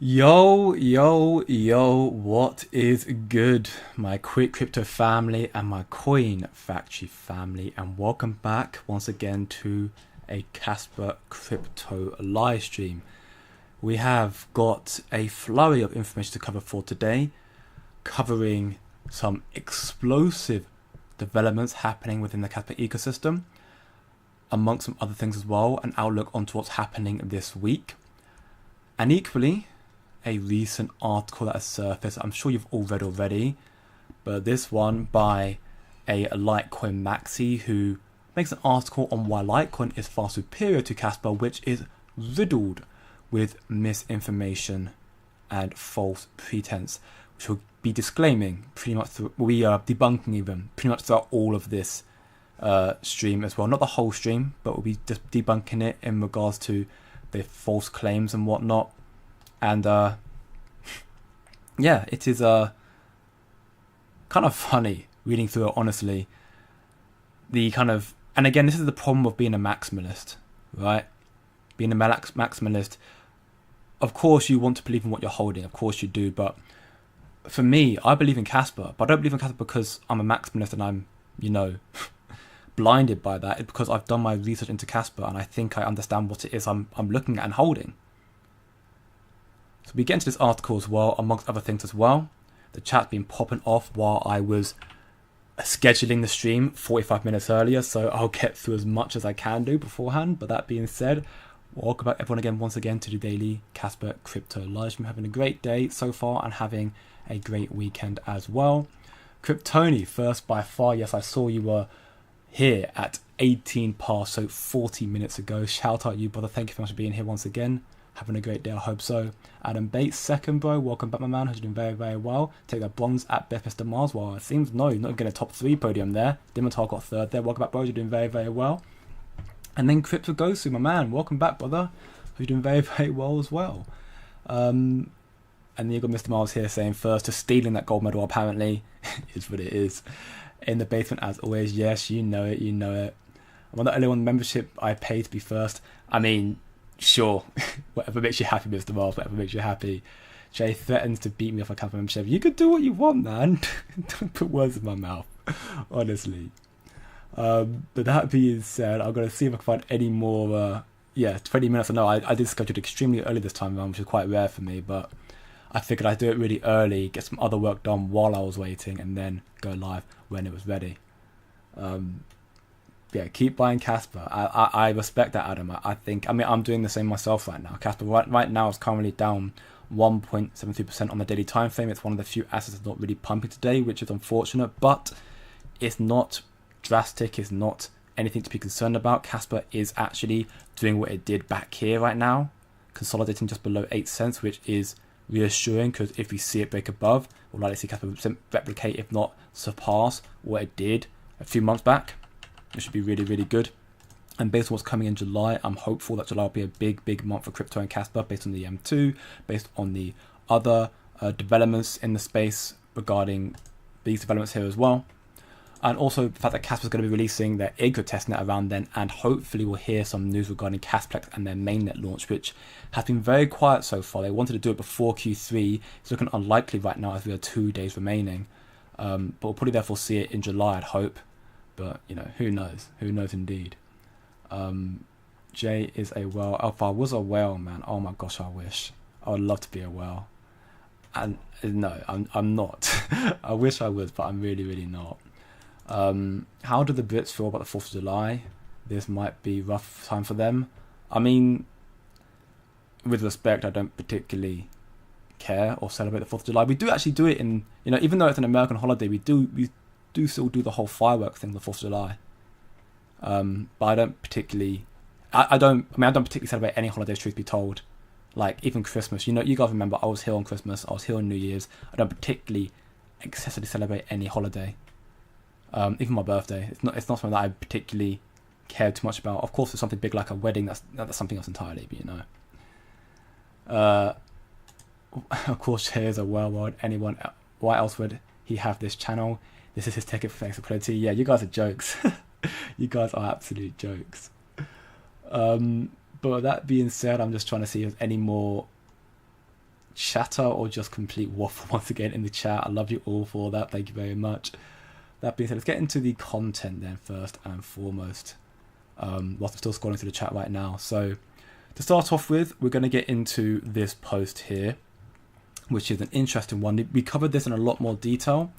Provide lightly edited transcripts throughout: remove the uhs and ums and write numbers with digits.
Yo, what is good, my Quick Crypto family and my Coin Factory family, and welcome back once again to a Casper crypto live stream. We have got a flurry of information to cover for today, covering some explosive developments happening within the Casper ecosystem, amongst some other things as well, an outlook onto what's happening this week, and equally a recent article that has surfaced. I'm sure you've all read already, but this one by a Litecoin maxi who makes an article on why Litecoin is far superior to Casper, which is riddled with misinformation and false pretense, which will be disclaiming pretty much we are debunking even pretty much throughout all of this stream as well. Not the whole stream, but we'll be just debunking it in regards to the false claims and whatnot. And yeah, it is kind of funny reading through it, honestly. And again, this is the problem of being a maximalist, right? Being a maximalist, of course you want to believe in what you're holding, of course you do, but for me, I believe in Casper, but I don't believe in Casper because I'm a maximalist and I'm, blinded by that. It's because I've done my research into Casper and I think I understand what it is I'm looking at and holding. So we get into this article as well, amongst other things as well. The chat's been popping off while I was scheduling the stream 45 minutes earlier, so I'll get through as much as I can do beforehand. But that being said, welcome back everyone once again to the daily Casper Crypto Live stream. Having a great day so far and having a great weekend as well. Kryptoni, first by far. Yes, I saw you were here at 18 past, so 40 minutes ago. Shout out you, brother. Thank you very much for being here once again. Having a great day, I hope so. Adam Bates, second, bro. Welcome back, my man. Who's doing very, very well. Take that bronze at Beth Mr. Mars. Well, it seems no, you're not getting a top 3 podium there. Dimitar got third there. Welcome back, bro. You're doing very, very well. And then Crypto Gosu, my man. Welcome back, brother. Who's doing very, very well as well. And then you got Mr. Mars here saying first, just stealing that gold medal apparently. Is what it is. In the basement as always. Yes, you know it. I'm the only one membership I pay to be first. I mean, sure, whatever makes you happy, Mr. Mars, whatever makes you happy. Jay threatens to beat me if I can't membership. You could do what you want, man. Don't put words in my mouth, honestly. But that being said, I'm going to see if I can find any more, 20 minutes. I know I did schedule extremely early this time around, which is quite rare for me, but I figured I'd do it really early, get some other work done while I was waiting, and then go live when it was ready. Keep buying Casper. I respect that, Adam. I'm doing the same myself right now. Casper right now is currently down 1.73% on the daily time frame. It's one of the few assets that's not really pumping today, which is unfortunate, but it's not drastic. It's not anything to be concerned about. Casper is actually doing what it did back here right now, consolidating just below 8 cents, which is reassuring because if we see it break above, we'll likely see Casper replicate, if not surpass, what it did a few months back. It should be really, really good. And based on what's coming in July, I'm hopeful that July will be a big, big month for crypto and Casper based on the M2, based on the other developments in the space regarding these developments here as well. And also the fact that Casper is going to be releasing their Igor testnet around then, and hopefully we'll hear some news regarding Casplex and their mainnet launch, which has been very quiet so far. They wanted to do it before Q3. It's looking unlikely right now as we have 2 days remaining. But we'll probably therefore see it in July, I'd hope. But, who knows? Who knows indeed. Jay is a whale. Oh, if I was a whale, man, oh my gosh, I wish. I would love to be a whale. And no, I'm not. I wish I was, but I'm really, really not. How do the Brits feel about the 4th of July? This might be rough time for them. I mean, with respect, I don't particularly care or celebrate the 4th of July. We do actually do it in, even though it's an American holiday, we do still do the whole fireworks thing, the 4th of July. But I don't particularly, I don't particularly celebrate any holidays, truth be told. Like, even Christmas, you guys remember, I was here on Christmas, I was here on New Year's. I don't particularly excessively celebrate any holiday. Even my birthday, it's not something that I particularly care too much about. Of course, if something big like a wedding, that's something else entirely, but of course, here's a world. Why else would he have this channel? This is his ticket for flexibility. Yeah, you guys are jokes. You guys are absolute jokes. But with that being said, I'm just trying to see if there's any more chatter or just complete waffle once again in the chat. I love you all for that. Thank you very much. That being said, let's get into the content then first and foremost. Whilst I'm still scrolling through the chat right now. So to start off with, we're going to get into this post here, which is an interesting one. We covered this in a lot more detail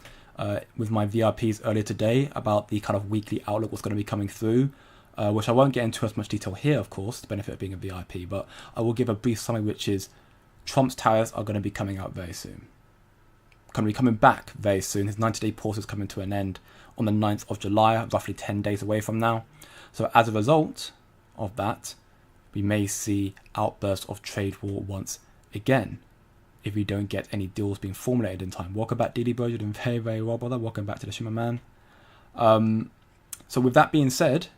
with my VIPs earlier today about the kind of weekly outlook, what's going to be coming through, which I won't get into as much detail here, of course, the benefit of being a VIP, but I will give a brief summary, which is Trump's tariffs are going to be coming out very soon. Going to be coming back very soon. His 90-day pause is coming to an end on the 9th of July, roughly 10 days away from now. So as a result of that, we may see outbursts of trade war once again if we don't get any deals being formulated in time. Welcome back, DD Bro. You're doing very, very well, brother. Welcome back to the Shimmer Man. So with that being said,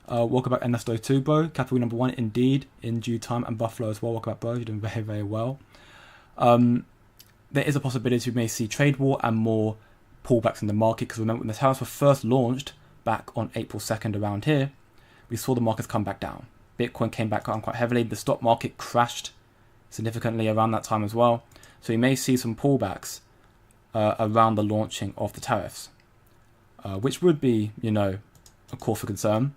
welcome back, Ernesto 2, bro. Category number 1, indeed, in due time, and Buffalo as well. Welcome back, bro. You're doing very, very well. There is a possibility we may see trade war and more pullbacks in the market, because remember when the tariffs were first launched back on April 2nd around here, we saw the markets come back down. Bitcoin came back down quite heavily. The stock market crashed significantly around that time as well. So you may see some pullbacks around the launching of the tariffs, which would be, a cause for concern.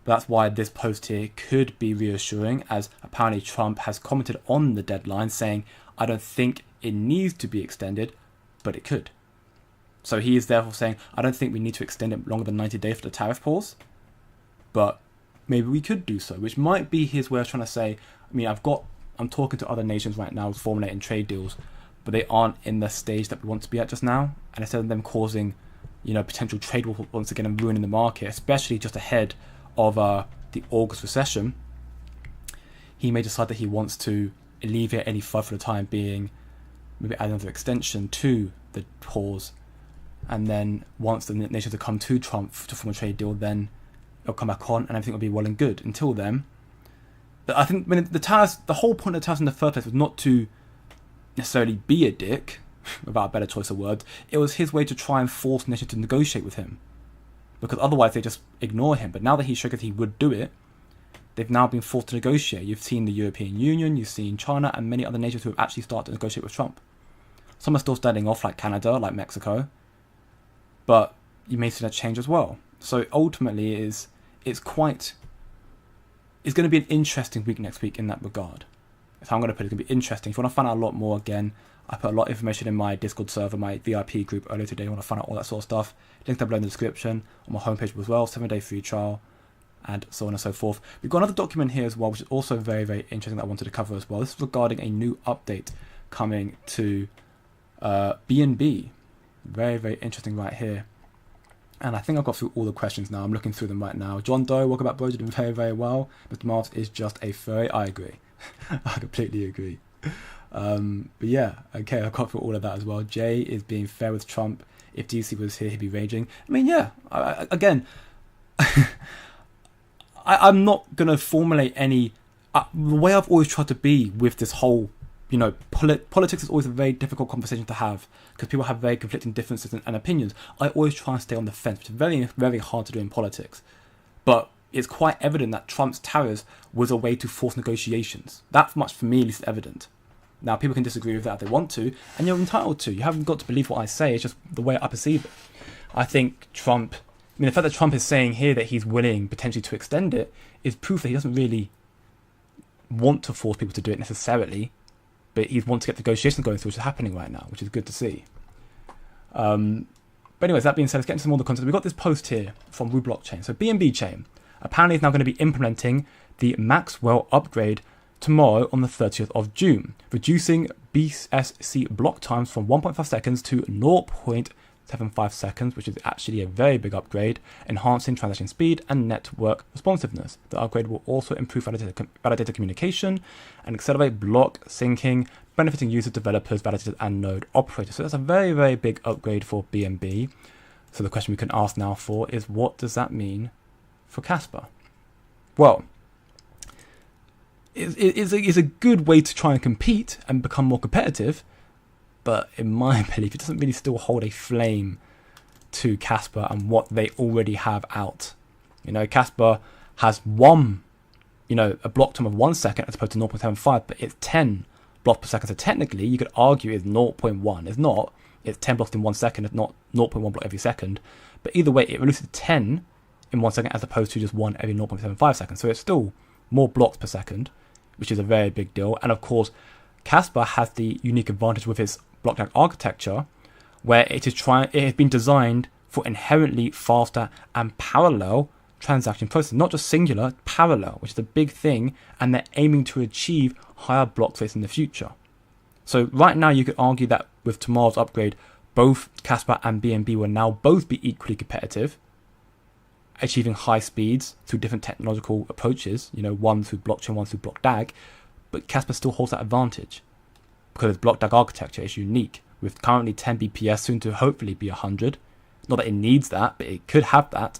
But that's why this post here could be reassuring, as apparently Trump has commented on the deadline saying, I don't think it needs to be extended, but it could. So he is therefore saying, I don't think we need to extend it longer than 90 days for the tariff pause, but maybe we could do so, which might be his way of trying to say, I'm talking to other nations right now formulating trade deals, but they aren't in the stage that we want to be at just now. And instead of them causing, potential trade war once again and ruining the market, especially just ahead of the August recession, he may decide that he wants to alleviate any FUD for the time being, maybe add another extension to the pause, and then once the nations have come to Trump to form a trade deal, then it'll come back on and everything will be well and good. Until then, I think when the tariffs, the whole point of the tariffs in the first place was not to necessarily be a dick, without a better choice of words. It was his way to try and force nations to negotiate with him, because otherwise they just ignore him. But now that he showed that he would do it, they've now been forced to negotiate. You've seen the European Union, you've seen China, and many other nations who have actually started to negotiate with Trump. Some are still standing off, like Canada, like Mexico, but you may see that change as well. So ultimately, it's going to be an interesting week next week in that regard. That's how I'm going to put it. It's going to be interesting. If you want to find out a lot more, again, I put a lot of information in my Discord server, my VIP group earlier today. You want to find out all that sort of stuff. Links down below in the description, on my homepage as well, 7-day free trial, and so on and so forth. We've got another document here as well, which is also very, very interesting that I wanted to cover as well. This is regarding a new update coming to BNB. Very, very interesting right here. And I think I've got through all the questions now. I'm looking through them right now. John Doe, welcome back, bro. You're doing very, very well. Mr. Mars is just a furry. I agree. I completely agree. But yeah, okay, I've got through all of that as well. Jay is being fair with Trump. If DC was here, he'd be raging. I mean, yeah, again, I'm not going to formulate any... the way I've always tried to be with this whole, politics is always a very difficult conversation to have, because people have very conflicting differences and opinions. I always try and stay on the fence, which is very, very hard to do in politics. But it's quite evident that Trump's tariffs was a way to force negotiations. That much, for me, at least, is evident. Now, people can disagree with that if they want to, and you're entitled to. You haven't got to believe what I say. It's just the way I perceive it. I think the fact that Trump is saying here that he's willing potentially to extend it is proof that he doesn't really want to force people to do it necessarily, but he wants to get negotiations going through, which is happening right now, which is good to see. But anyways, that being said, let's get into some more of the content. We've got this post here from Wu Blockchain. So BNB Chain apparently is now going to be implementing the Maxwell upgrade tomorrow on the 30th of June, reducing BSC block times from 1.5 seconds to 0.75 seconds, which is actually a very big upgrade, enhancing transaction speed and network responsiveness. The upgrade will also improve validator communication and accelerate block syncing, benefiting users, developers, validators, and node operators. So that's a very, very big upgrade for BNB. So the question we can ask now is, what does that mean for Casper? Well, it's a good way to try and compete and become more competitive, but in my belief, it doesn't really still hold a flame to Casper and what they already have out. Casper has a block time of 1 second as opposed to 0.75, but it's 10 blocks per second. So technically, you could argue it's 0.1. It's not. It's 10 blocks in 1 second. It's not 0.1 block every second. But either way, it releases 10 in 1 second as opposed to just 1 every 0.75 seconds. So it's still more blocks per second, which is a very big deal. And of course, Casper has the unique advantage with its block architecture, where it has been designed for inherently faster and parallel transaction processing, not just singular, parallel, which is a big thing, and they're aiming to achieve higher block rates in the future. So right now, you could argue that with tomorrow's upgrade, both Casper and BNB will now both be equally competitive, achieving high speeds through different technological approaches, one through blockchain, one through block DAG, but Casper still holds that advantage because its block DAG architecture is unique, with currently 10 BPS, soon to hopefully be 100. Not that it needs that, but it could have that.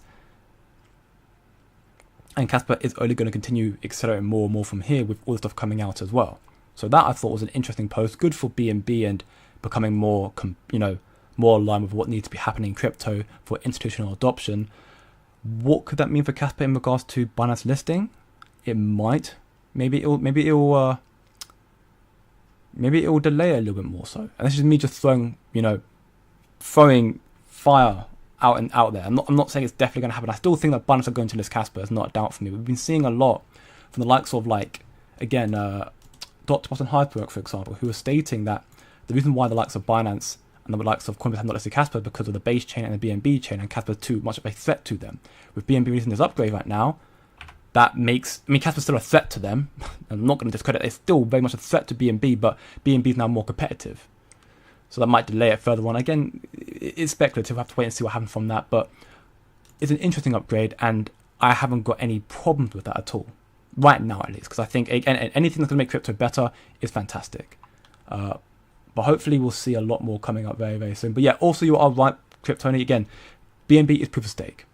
And Casper is only going to continue accelerating more and more from here with all the stuff coming out as well. So that I thought was an interesting post, good for BNB and becoming more, more aligned with what needs to be happening in crypto for institutional adoption. What could that mean for Casper in regards to Binance listing? It might. Maybe it will delay a little bit more so. And this is me just throwing fire out there. I'm not saying it's definitely going to happen. I still think that Binance are going to list Casper. It's not a doubt for me. We've been seeing a lot from the likes of Dr. Boston Hyperwork, for example, who are stating that the reason why the likes of Binance and the likes of Coinbase have not listed Casper because of the base chain and the BNB chain, and Casper is too much of a threat to them. With BNB releasing this upgrade right now, Casper's still a threat to them. I'm not going to discredit it. It's still very much a threat to BNB, but BNB is now more competitive. So that might delay it further on. Again, it's speculative. We'll have to wait and see what happens from that. But it's an interesting upgrade, and I haven't got any problems with that at all. Right now, at least. Because I think, again, anything that's going to make crypto better is fantastic. But hopefully we'll see a lot more coming up very, very soon. But yeah, also you are right, Cryptoni. Again, BNB is proof of stake.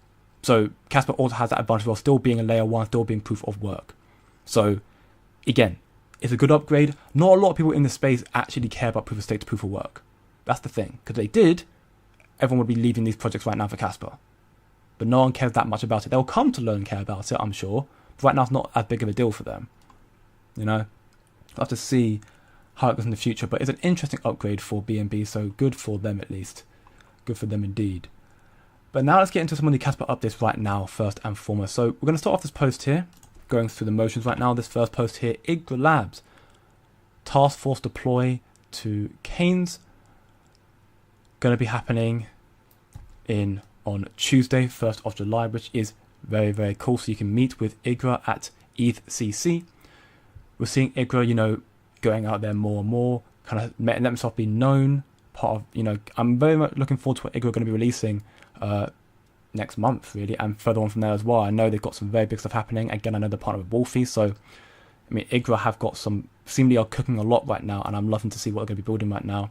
So Casper also has that advantage while still being a layer 1, still being proof of work. So again, it's a good upgrade. Not a lot of people in the space actually care about proof of stake to proof of work. That's the thing. Because they did, everyone would be leaving these projects right now for Casper. But no one cares that much about it. They'll come to learn and care about it, I'm sure. But right now it's not as big of a deal for them. We'll have to see how it goes in the future. But it's an interesting upgrade for BNB, so good for them at least. Good for them indeed. But now let's get into some of the Casper updates right now, first and foremost. So we're going to start off this post here, going through the motions right now. This first post here, IGRA Labs, task force deploy to Canes. Going to be happening on Tuesday, 1st of July, which is very, very cool. So you can meet with IGRA at ETHCC. We're seeing IGRA, going out there more and more, kind of letting themselves be known. Part of, I'm very much looking forward to what IGRA are going to be releasing next month, really, and further on from there as well. I know they've got some very big stuff happening. Again, I know they're partnered with Wolfie, so IGRA have got seemingly are cooking a lot right now, and I'm loving to see what they're going to be building right now.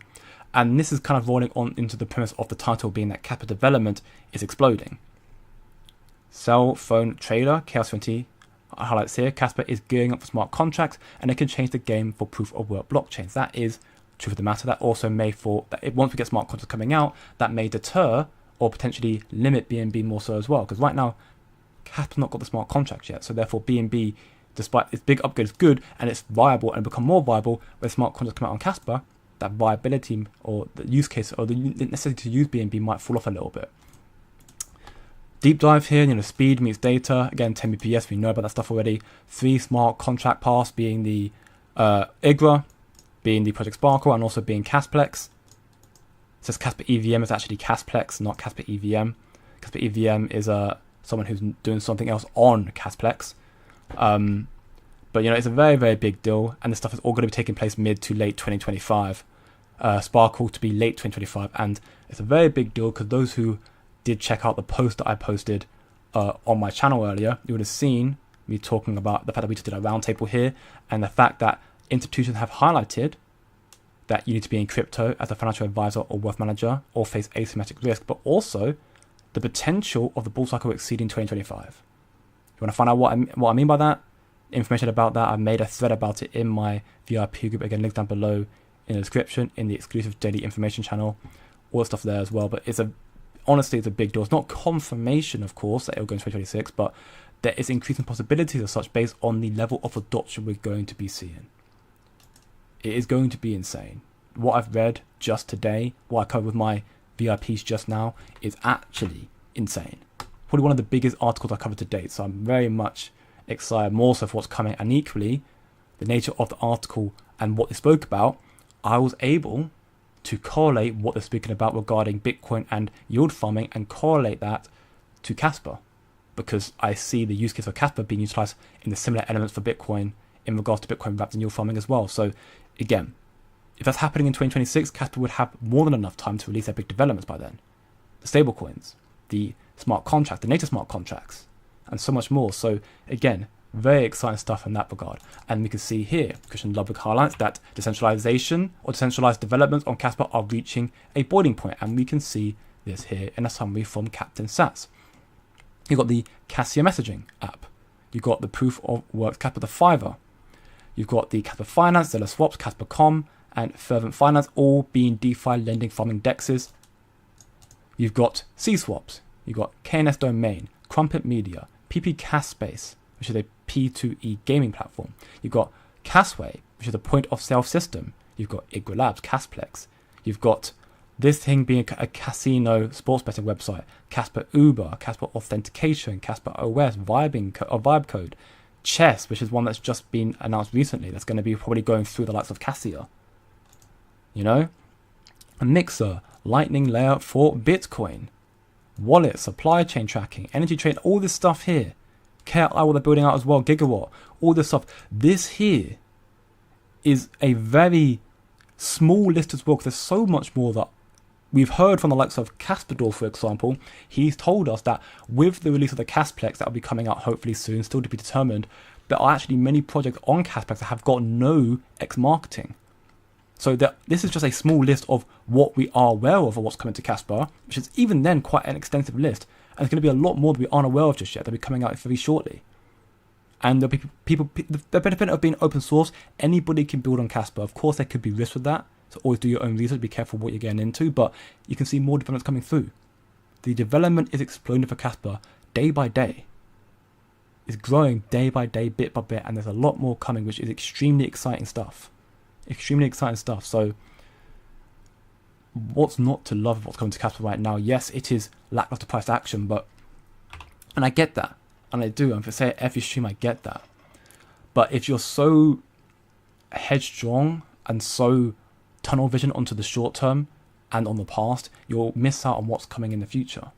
And this is kind of rolling on into the premise of the title being that Casper development is exploding. Cell phone trader, Chaos20 highlights here, Casper is gearing up for smart contracts, and it can change the game for proof of work blockchains. That is truth of the matter. That also may once we get smart contracts coming out, that may deter or potentially limit BNB more so as well. Because right now, Casper's not got the smart contracts yet. So therefore, BNB, despite its big upgrade, is good and it's viable and become more viable when smart contracts come out on Casper. That viability or the use case or the necessity to use BNB might fall off a little bit. Deep dive here, speed meets data. Again, 10 BPS, we know about that stuff already. 3 smart contract paths being the IGRA, being the Project Sparkle, and also being Casplex. It says Casper EVM is actually Casplex, not Casper EVM. Casper EVM is someone who's doing something else on Casplex. But it's a very, very big deal, and this stuff is all going to be taking place mid to late 2025. Sparkle to be late 2025, and it's a very big deal because those who did check out the post that I posted on my channel earlier, you would have seen me talking about the fact that we just did a roundtable here, and the fact that institutions have highlighted that you need to be in crypto as a financial advisor or wealth manager or face asymmetric risk, but also the potential of the bull cycle exceeding 2025. You want to find out what I mean by that? Information about that, I've made a thread about it in my VIP group. Again, links down below in the description, in the exclusive daily information channel, all the stuff there as well. But honestly, it's a big deal. It's not confirmation, of course, that it'll go in 2026, but there is increasing possibilities as such based on the level of adoption we're going to be seeing. It is going to be insane. What I've read just today, what I covered with my VIPs just now, is actually insane. Probably one of the biggest articles I covered to date. So I'm very much excited more so for what's coming. And equally, the nature of the article and what they spoke about, I was able to correlate what they're speaking about regarding Bitcoin and yield farming and correlate that to Casper, because I see the use case of Casper being utilized in the similar elements for Bitcoin in regards to Bitcoin wrapped in yield farming as well. So again, if that's happening in 2026, Casper would have more than enough time to release their big developments by then. The stablecoins, the smart contracts, the native smart contracts, and so much more. So again, very exciting stuff in that regard. And we can see here, Christian Ludwig highlights that decentralization or decentralized developments on Casper are reaching a boiling point. And we can see this here in a summary from Captain Sats. You've got the Cassia messaging app. You've got the proof of work Casper the Fiverr. You've got the Casper Finance, Zeller Swaps, Casper.com, and Fervent Finance, all being DeFi lending farming dexes. You've got C-Swaps. You've got KNS Domain, Crumpet Media, PP Casspace, which is a P2E gaming platform. You've got Casway, which is a point of sale system. You've got Igra Labs, Casplex. You've got this thing being a casino sports betting website, Casper Uber, Casper Authentication, Casper OS, Vibe Code, Chess, which is one that's just been announced recently. That's going to be probably going through the likes of Cassia. You know? A Mixer, Lightning Layer for Bitcoin, Wallet, supply chain tracking, energy trade, all this stuff here. KI, what they're building out as well, Gigawatt, all this stuff. This here is a very small list as well, because there's so much more that we've heard from the likes of Casper, for example. He's told us that with the release of the Casplex that will be coming out hopefully soon, still to be determined, there are actually many projects on Casplex that have got no X marketing. So this is just a small list of what we are aware of what's coming to Casper, which is even then quite an extensive list. And there's going to be a lot more that we aren't aware of just yet. They'll be coming out very shortly. And there'll be people, the benefit of being open source, anybody can build on Casper. Of course, there could be risks with that. So always do your own research, be careful what you're getting into, but you can see more developments coming through. The development is exploding for Casper day by day. It's growing day by day, bit by bit, and there's a lot more coming, which is extremely exciting stuff. Extremely exciting stuff. So what's not to love of what's coming to Casper right now? Yes, it is lackluster price action, and I get that. And I do. And for say every stream, I get that. But if you're so headstrong and so tunnel vision onto the short term and on the past, you'll miss out on what's coming in the future.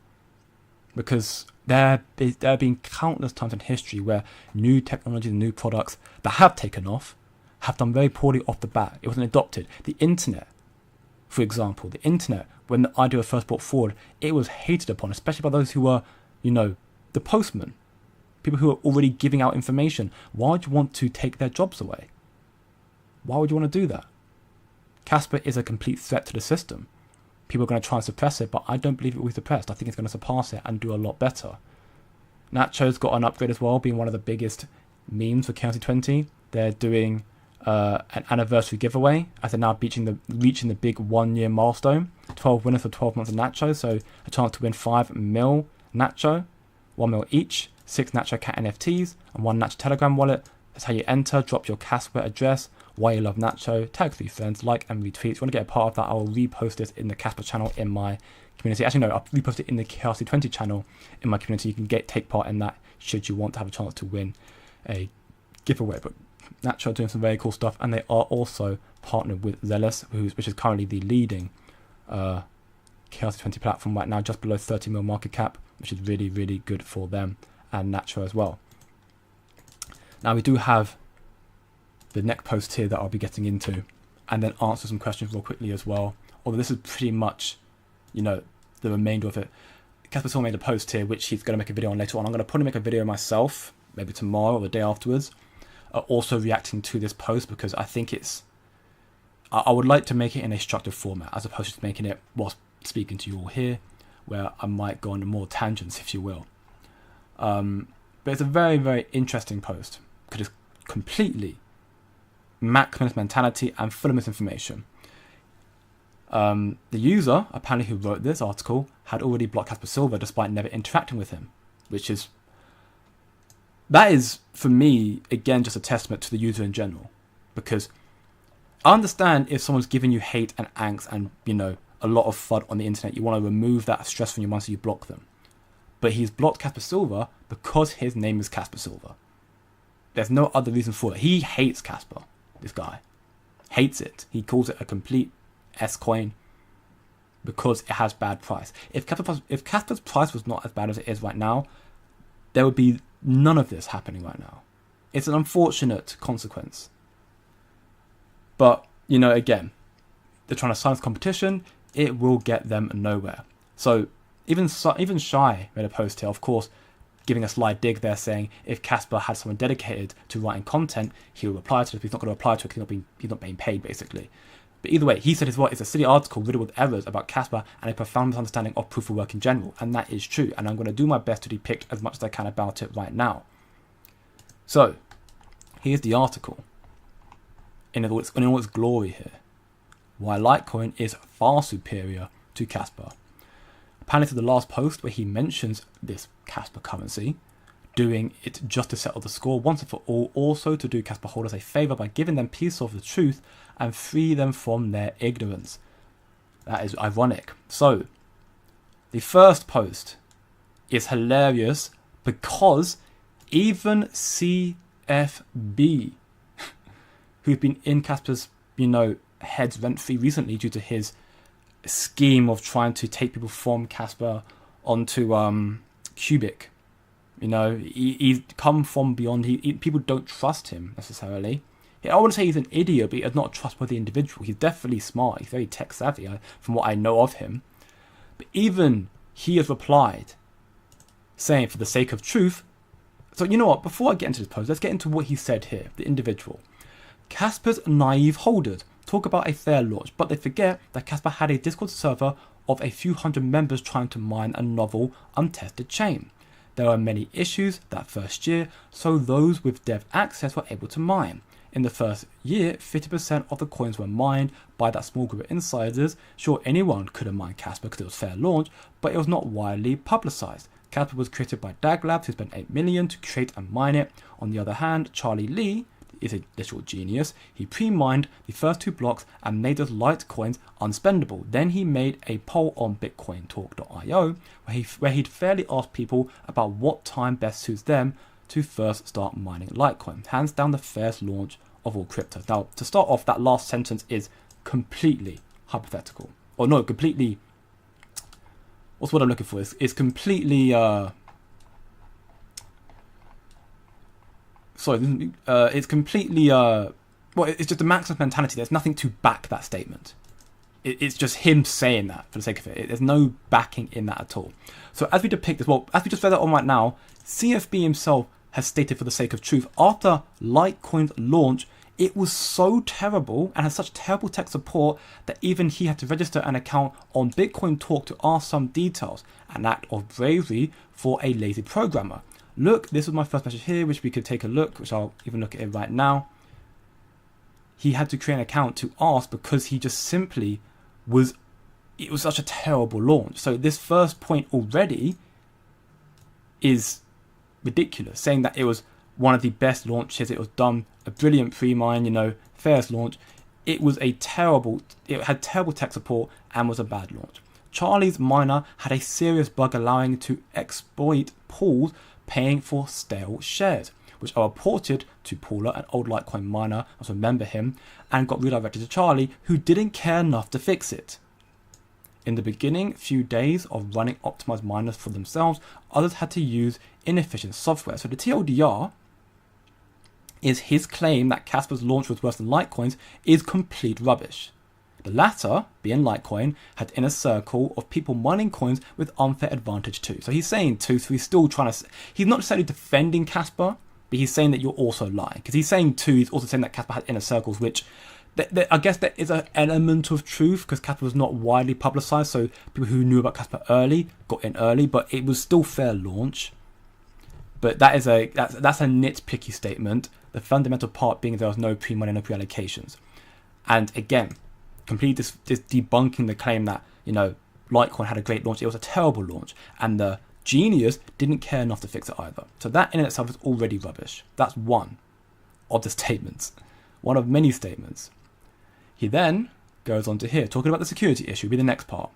Because there have been countless times in history where new technologies and new products that have taken off have done very poorly off the bat. It wasn't adopted. The internet, for example, when the idea was first brought forward, it was hated upon, especially by those who were, the postmen, people who are already giving out information. Why would you want to take their jobs away? Why would you want to do that? Casper is a complete threat to the system. People are going to try and suppress it, but I don't believe it will be suppressed. I think it's going to surpass it and do a lot better. Nacho's got an upgrade as well, being one of the biggest memes for County 20. They're doing an anniversary giveaway as they're now reaching the big 1 year milestone. 12 winners for 12 months of Nacho, so a chance to win 5 mil Nacho, 1 mil each, 6 Nacho Cat NFTs, and 1 Nacho Telegram wallet. That's how you enter. Drop your Casper address, why you love Nacho, tag 3 friends, like and retweet. If you want to get a part of that, I will repost this in the Casper channel in my community. Actually, no, I'll repost it in the KYC 20 channel in my community. You can take part in that should you want to have a chance to win a giveaway. But Nacho are doing some very cool stuff, and they are also partnered with Zealous, which is currently the leading KYC 20 platform right now, just below 30 mil market cap, which is really, really good for them and Nacho as well. Now we do have the next post here that I'll be getting into, and then answer some questions real quickly as well. Although this is pretty much, the remainder of it. Casper still made a post here, which he's going to make a video on later on. I'm going to probably make a video myself, maybe tomorrow or the day afterwards, also reacting to this post, because I think I would like to make it in a structured format, as opposed to just making it whilst speaking to you all here, where I might go on more tangents, if you will. But it's a very, very interesting post, because it's completely maximalist mentality and full of misinformation. The user, apparently who wrote this article, had already blocked Casper Silver despite never interacting with him, that is, for me, again, just a testament to the user in general. Because I understand if someone's giving you hate and angst and, you know, a lot of FUD on the internet, you want to remove that stress from your mind, so you block them. But he's blocked Casper Silver because his name is Casper Silver. There's no other reason for it. He hates Casper, this guy. Hates it. He calls it a complete S-coin because it has bad price. If Casper's price was not as bad as it is right now, there would be none of this happening right now. It's an unfortunate consequence. But, you know, again, they're trying to silence competition. It will get them nowhere. So even Shy made a post here, of course, giving a sly dig there, saying if Casper had someone dedicated to writing content, he would reply to it. But he's not going to reply to it because he's not being paid, basically. But either way, he said it's a silly article riddled with errors about Casper and a profound misunderstanding of proof of work in general. And that is true. And I'm going to do my best to depict as much as I can about it right now. So, here's the article in all its glory here. Why Litecoin is far superior to Casper. Apparently to the last post where he mentions this Casper currency, doing it just to settle the score once and for all, also to do Casper holders a favour by giving them peace of the truth and free them from their ignorance. That is ironic. So, the first post is hilarious because even CFB, who've been in Casper's, you know, heads rent-free recently due to his scheme of trying to take people from Casper onto Cubic. You know, he's come from beyond. People don't trust him necessarily. I wouldn't say he's an idiot, but he's not a trustworthy individual. He's definitely smart. He's very tech savvy from what I know of him. But even he has replied, saying for the sake of truth. So you know what? Before I get into this post, let's get into what he said here. The individual. Casper's naive holders talk about a fair launch, but they forget that Casper had a Discord server of a few hundred members trying to mine a novel, untested chain. There were many issues that first year, so those with dev access were able to mine. In the first year, 50% of the coins were mined by that small group of insiders. Sure, anyone could have mined Casper because it was fair launch, but it was not widely publicized. Casper was created by Dag Labs, who spent $8 million to create and mine it. On the other hand, Charlie Lee is a literal genius. He pre-mined the first 2 blocks and made those Litecoins unspendable. Then he made a poll on BitcoinTalk.io where he'd fairly asked people about what time best suits them to first start mining Litecoin. Hands down the fairest launch of all cryptos. Now, to start off, that last sentence is completely hypothetical. Or no, completely... What's what I'm looking for? It's completely... it's completely, it's just a Maximus mentality. There's nothing to back that statement. It's just him saying that for the sake of it. There's no backing in that at all. So as we depict this, well, as we just read that on right now, CFB himself has stated for the sake of truth, after Litecoin's launch, it was so terrible and had such terrible tech support that even he had to register an account on Bitcoin Talk to ask some details, an act of bravery for a lazy programmer. Look, this was my first message here, which we could take a look, which I'll even look at it right now. He had to create an account to ask because he just simply was, it was such a terrible launch. So this first point already is ridiculous, saying that it was one of the best launches, it was done, a brilliant pre-mine, you know, fairest launch. It had terrible tech support and was a bad launch. Charlie's miner had a serious bug allowing it to exploit pools paying for stale shares, which are reported to Paula, an old Litecoin miner, I remember him, and got redirected to Charlie, who didn't care enough to fix it. In the beginning few days of running optimized miners for themselves, others had to use inefficient software. So the TLDR is his claim that Casper's launch was worse than Litecoin's is complete rubbish. The latter, being Litecoin, had inner circle of people mining coins with unfair advantage too. So he's saying too, so he's still trying to, he's not necessarily defending Casper, but he's saying that you're also lying. Because he's saying too, he's also saying that Casper had inner circles, which I guess there is an element of truth because Casper was not widely publicized. So people who knew about Casper early got in early, but it was still fair launch. But that's a nitpicky statement. The fundamental part being there was no pre-money, no pre-allocations. And again, completely this debunking the claim that, you know, Litecoin had a great launch. It was a terrible launch. And the genius didn't care enough to fix it either. So that in itself is already rubbish. That's one of the statements. One of many statements. He then goes on to here, talking about the security issue, will be the next part.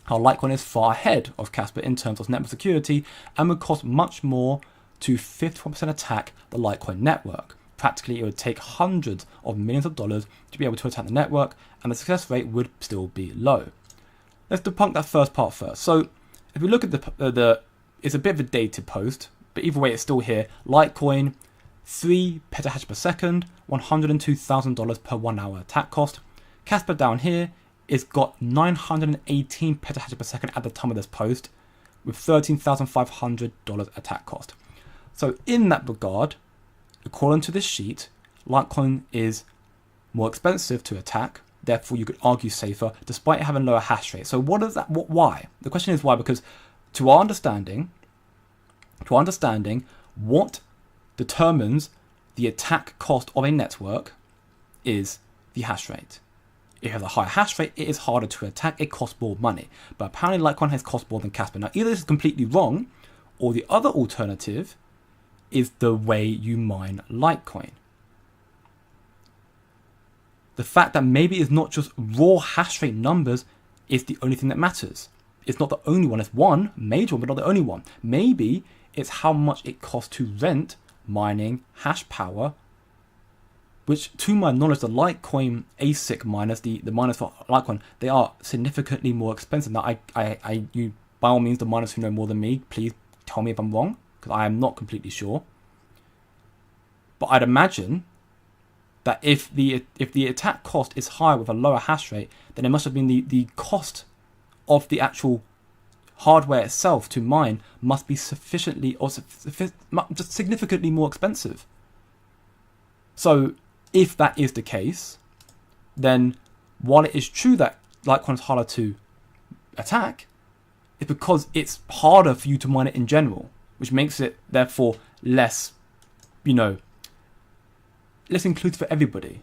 How Litecoin is far ahead of Casper in terms of network security and would cost much more to 51% attack the Litecoin network. Practically, it would take hundreds of millions of dollars to be able to attack the network, and the success rate would still be low. Let's debunk that first part first. So, if we look at it's a bit of a dated post, but either way, it's still here. Litecoin, 3 petahash per second, $102,000 per 1 hour attack cost. Casper down here is got 918 petahash per second at the time of this post, with $13,500 attack cost. So in that regard, according to this sheet, Litecoin is more expensive to attack. Therefore, you could argue safer, despite having lower hash rate. So what is that? Why? The question is why? Because to our understanding, what determines the attack cost of a network is the hash rate. If you have a higher hash rate, it is harder to attack. It costs more money. But apparently, Litecoin has cost more than Casper. Now, either this is completely wrong, or the other alternative is the way you mine Litecoin. The fact that maybe it's not just raw hash rate numbers is the only thing that matters. It's not the only one. It's one major one, but not the only one. Maybe it's how much it costs to rent mining hash power, which to my knowledge, the Litecoin ASIC miners, the miners for Litecoin, they are significantly more expensive. Now, you by all means, the miners who know more than me, please tell me if I'm wrong, because I am not completely sure. But I'd imagine that if the attack cost is higher with a lower hash rate, then it must have been the cost of the actual hardware itself to mine must be sufficiently or just significantly more expensive. So if that is the case, then while it is true that Litecoin is harder to attack, it's because it's harder for you to mine it in general, which makes it therefore less, less inclusive for everybody.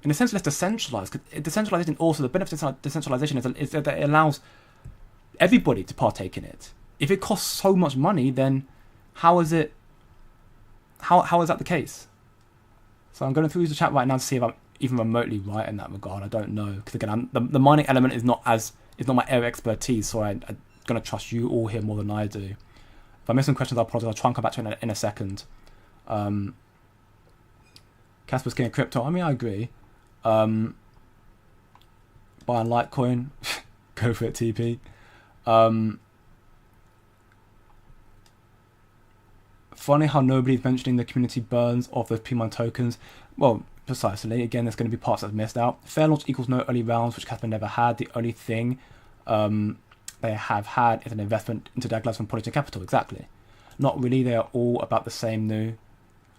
In a sense, less decentralized. Because decentralization also, the benefit of decentralization is that it allows everybody to partake in it. If it costs so much money, then how is that the case? So I'm going through the chat right now to see if I'm even remotely right in that regard. I don't know, because again, the mining element is not my area of expertise, so I'm going to trust you all here more than I do. If I miss some questions, I apologize. I'll try and come back to it in a second. Casper's king of crypto. I mean, I agree. Buying Litecoin, go for it, TP. Funny how nobody's mentioning the community burns of those pre-mined tokens. Well, precisely. Again, there's going to be parts that's missed out. Fair launch equals no early rounds, which Casper never had. The only thing they have had is an investment into their gloves from Polygon Capital. Exactly. Not really. They are all about the same new.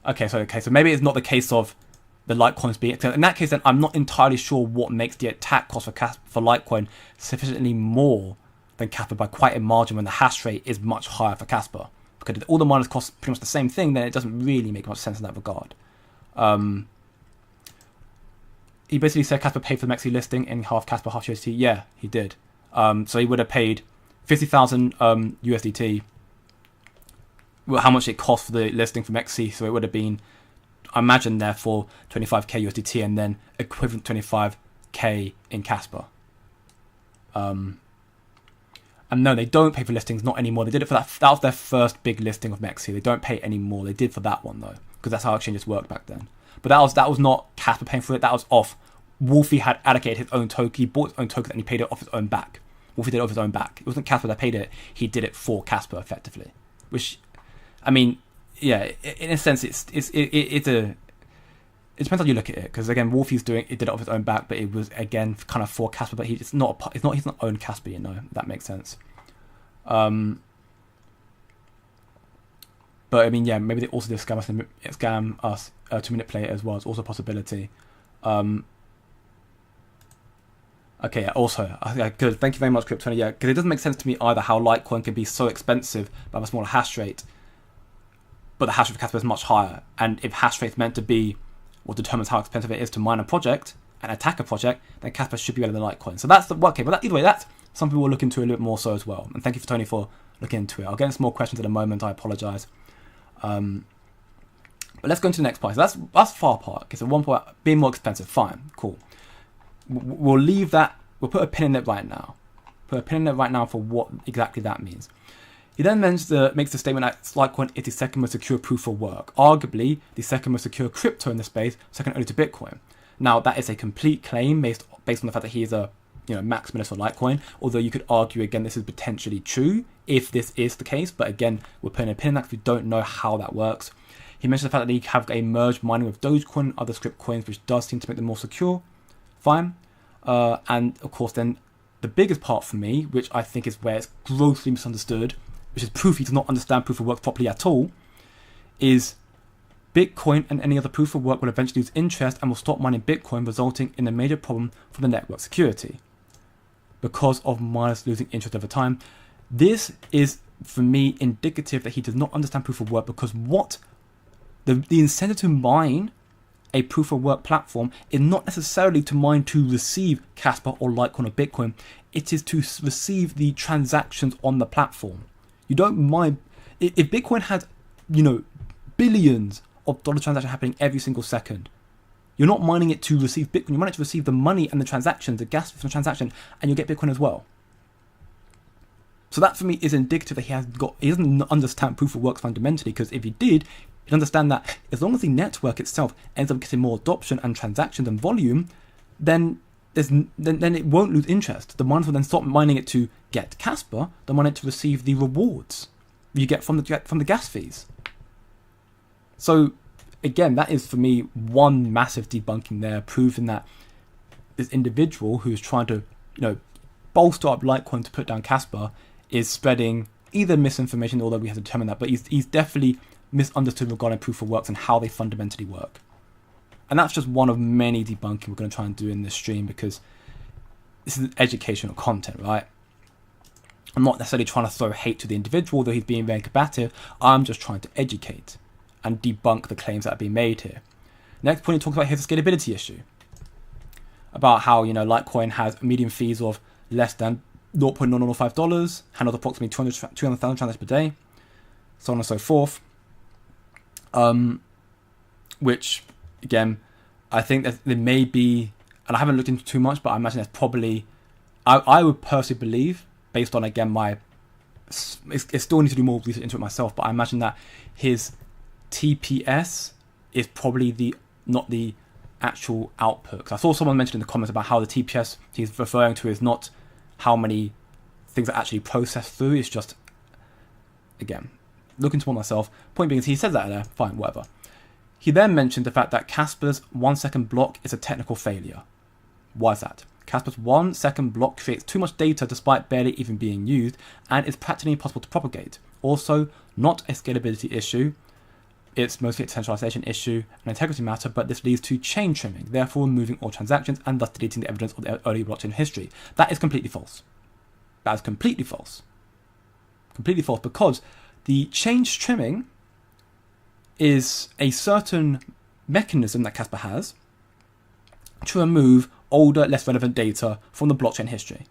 Okay, so maybe it's not the case of the Litecoins being. In that case, then I'm not entirely sure what makes the attack cost for Litecoin sufficiently more than Casper by quite a margin when the hash rate is much higher for Casper. Because if all the miners cost pretty much the same thing, then it doesn't really make much sense in that regard. He basically said Casper paid for the Mexi listing in half Casper, half USDT. Yeah, he did. So he would have paid 50,000 USDT. Well, how much it cost for the listing for Mexi, so it would have been, I imagine, therefore 25k USDT and then equivalent 25k in Casper. And no, they don't pay for listings, not anymore. They did it for that. That was their first big listing of Mexi. They don't pay anymore. They did for that one though, because that's how exchanges worked back then. But that was not Casper paying for it. That was off. Wolfie had allocated his own token. He bought his own token and he paid it off his own back. Wolfie did it off his own back. It wasn't Casper that paid it. He did it for Casper effectively, which. I mean, yeah, in a sense, it depends how you look at it. Because again, Wolfie's did it off his own back, but it was again kind of for Casper. But he's not own Casper, if that makes sense. But I mean, yeah, maybe they also did scam us to manipulate it as well. It's also a possibility. Okay, yeah, also, good. Thank you very much, Crypto. Yeah, because it doesn't make sense to me either how Litecoin can be so expensive but have a smaller hash rate. But the hash rate for Casper is much higher. And if hash rate is meant to be what determines how expensive it is to mine a project and attack a project, then Casper should be better than Litecoin. So that's okay. But either way, that's something we'll look into a little bit more so as well. And thank you for Tony for looking into it. I'll get into some more questions in a moment. I apologise. But let's go into the next part. So that's far apart. Okay, so one part being more expensive. Fine, cool. we'll leave that. We'll put a pin in it right now. Put a pin in it right now for what exactly that means. He then makes the statement that Litecoin is the second most secure proof of work, arguably the second most secure crypto in the space, second only to Bitcoin. Now, that is a complete claim based on the fact that he is a maximalist on Litecoin, although you could argue, again, this is potentially true if this is the case, but again, we're putting a pin in that because we don't know how that works. He mentioned the fact that they have a merged mining with Dogecoin and other script coins, which does seem to make them more secure. Fine. And, of course, then the biggest part for me, which I think is where it's grossly misunderstood, which is proof he does not understand proof of work properly at all, is Bitcoin and any other proof of work will eventually lose interest and will stop mining Bitcoin, resulting in a major problem for the network security because of miners losing interest over time. This is, for me, indicative that he does not understand proof of work, because what the incentive to mine a proof of work platform is not necessarily to mine to receive Casper or Litecoin or Bitcoin. It is to receive the transactions on the platform. You don't mine. If Bitcoin had, billions of dollar transactions happening every single second, you're not mining it to receive Bitcoin. You're mining it to receive the money and the transactions, the gas from the transaction, and you'll get Bitcoin as well. So that for me is indicative that he doesn't understand proof of work fundamentally, because if he did, he'd understand that as long as the network itself ends up getting more adoption and transactions and volume, then it won't lose interest. The miners will then stop mining it to get Casper, they'll mine it to receive the rewards you get from the gas fees. So again, that is for me one massive debunking there, proving that this individual who is trying to, bolster up Litecoin to put down Casper is spreading either misinformation, although we have to determine that, but he's definitely misunderstood regarding proof of works and how they fundamentally work. And that's just one of many debunking we're going to try and do in this stream, because this is educational content, right? I'm not necessarily trying to throw hate to the individual, though he's being very combative. I'm just trying to educate and debunk the claims that are being made here. Next point, he talks about his scalability issue, about how Litecoin has median fees of less than $0.005, handles approximately 200,000 transactions per day, so on and so forth. Which again, I think that there may be, and I haven't looked into too much, but I imagine there's probably, I would personally believe, based on again I still need to do more research into it myself, but I imagine that his TPS is probably not the actual output. Because I saw someone mention in the comments about how the TPS he's referring to is not how many things are actually processed through. It's just, again, looking to myself. Point being is he says that there, fine, whatever. He then mentioned the fact that Casper's 1 second block is a technical failure. Why is that? Casper's 1 second block creates too much data despite barely even being used, and is practically impossible to propagate. Also, not a scalability issue. It's mostly a decentralization issue, an integrity matter, but this leads to chain trimming, therefore removing all transactions and thus deleting the evidence of the early blockchain history. That is completely false. That is completely false. Completely false, because the chain trimming is a certain mechanism that Casper has to remove older, less relevant data from the blockchain history.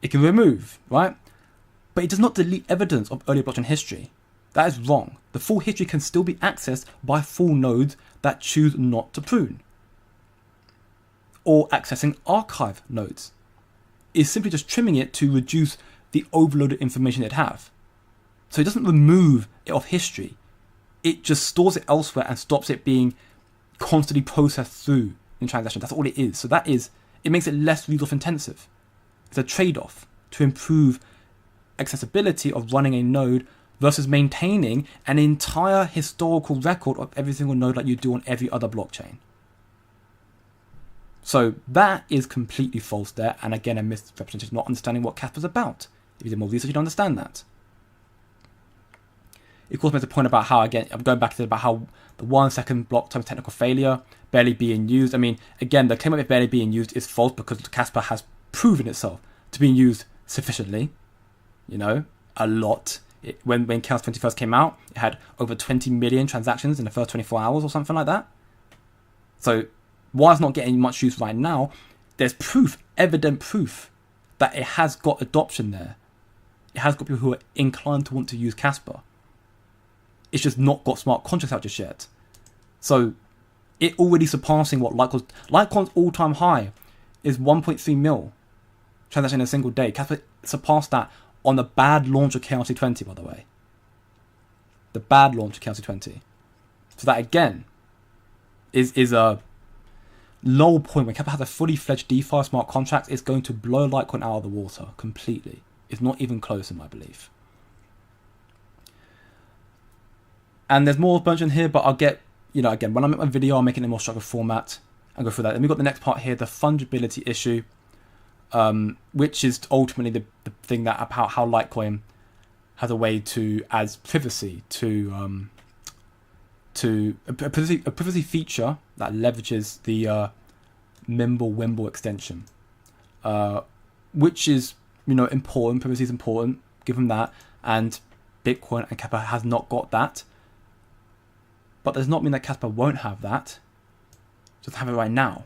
It can remove, right? But it does not delete evidence of earlier blockchain history. That is wrong. The full history can still be accessed by full nodes that choose not to prune, or accessing archive nodes. It's simply just trimming it to reduce the overloaded information it have. So it doesn't remove it off history. It just stores it elsewhere and stops it being constantly processed through in transactions. That's all it is. So it makes it less resource intensive. It's a trade-off to improve accessibility of running a node versus maintaining an entire historical record of every single node like you do on every other blockchain. So that is completely false there, and again a misrepresentation, not understanding what Casper's about. If you did more research, you'd understand that. It of course makes a point about how, again, I'm going back to about how the 1 second block time technical failure, barely being used. I mean, again, the claim of it barely being used is false, because Casper has proven itself to be used sufficiently, a lot. When Chaos 20 first came out, it had over 20 million transactions in the first 24 hours or something like that. So while it's not getting much use right now, there's proof, evident proof, that it has got adoption there. It has got people who are inclined to want to use Casper. It's just not got smart contracts out just yet. So It already surpassing what Litecoin's all-time high is 1.3 mil transaction in a single day. Casper surpassed that on the bad launch of KRC20, by the way. The bad launch of KRC20. So that again is a low point. When Casper has a fully fledged DeFi smart contract, it's going to blow Litecoin out of the water completely. It's not even close in my belief. And there's more bunch in here, but I'll get, again, when I make my video, I'll make it in a more structured format and go through that. Then we've got the next part here, the fungibility issue, which is ultimately the thing that about how Litecoin has a way to add privacy to a privacy feature that leverages the Mimblewimble extension, which is important. Privacy is important, given that, and Bitcoin and Casper has not got that. But does not mean that Casper won't have that. Just have it right now.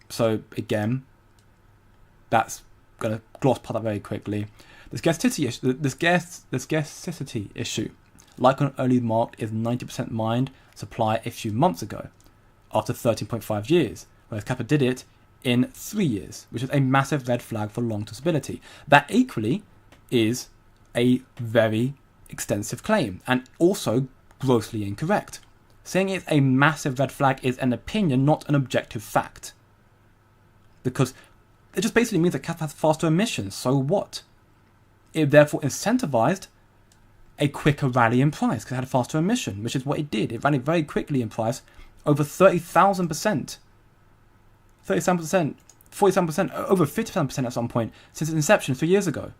So again, that's gonna gloss past that very quickly. The scarcity issue. Litecoin only marked is 90% mined supply a few months ago, after 13.5 years, whereas Casper did it in 3 years, which is a massive red flag for long-term stability. That equally is a very extensive claim, and also grossly incorrect. Saying it's a massive red flag is an opinion, not an objective fact. Because it just basically means that Casper has faster emissions, so what? It therefore incentivized a quicker rally in price because it had a faster emission, which is what it did. It rallied very quickly in price, over 30,000%. 37%, 47%, over 57% at some point since its inception 3 years ago.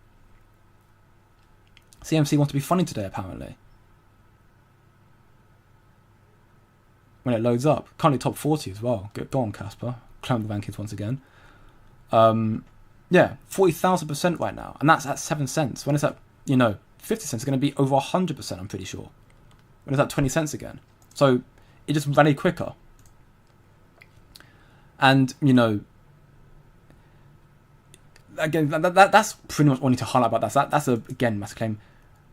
CMC wants to be funny today, apparently. When it loads up. Currently top 40 as well. Go on, Casper. Climb the rankings once again. Yeah, 40,000% right now. And that's at 7 cents. When it's at, 50 cents, it's going to be over 100%, I'm pretty sure. When it's at 20 cents again. So, it just rallied quicker. And, again, that's pretty much all I need to highlight about that. That's again, massive claim.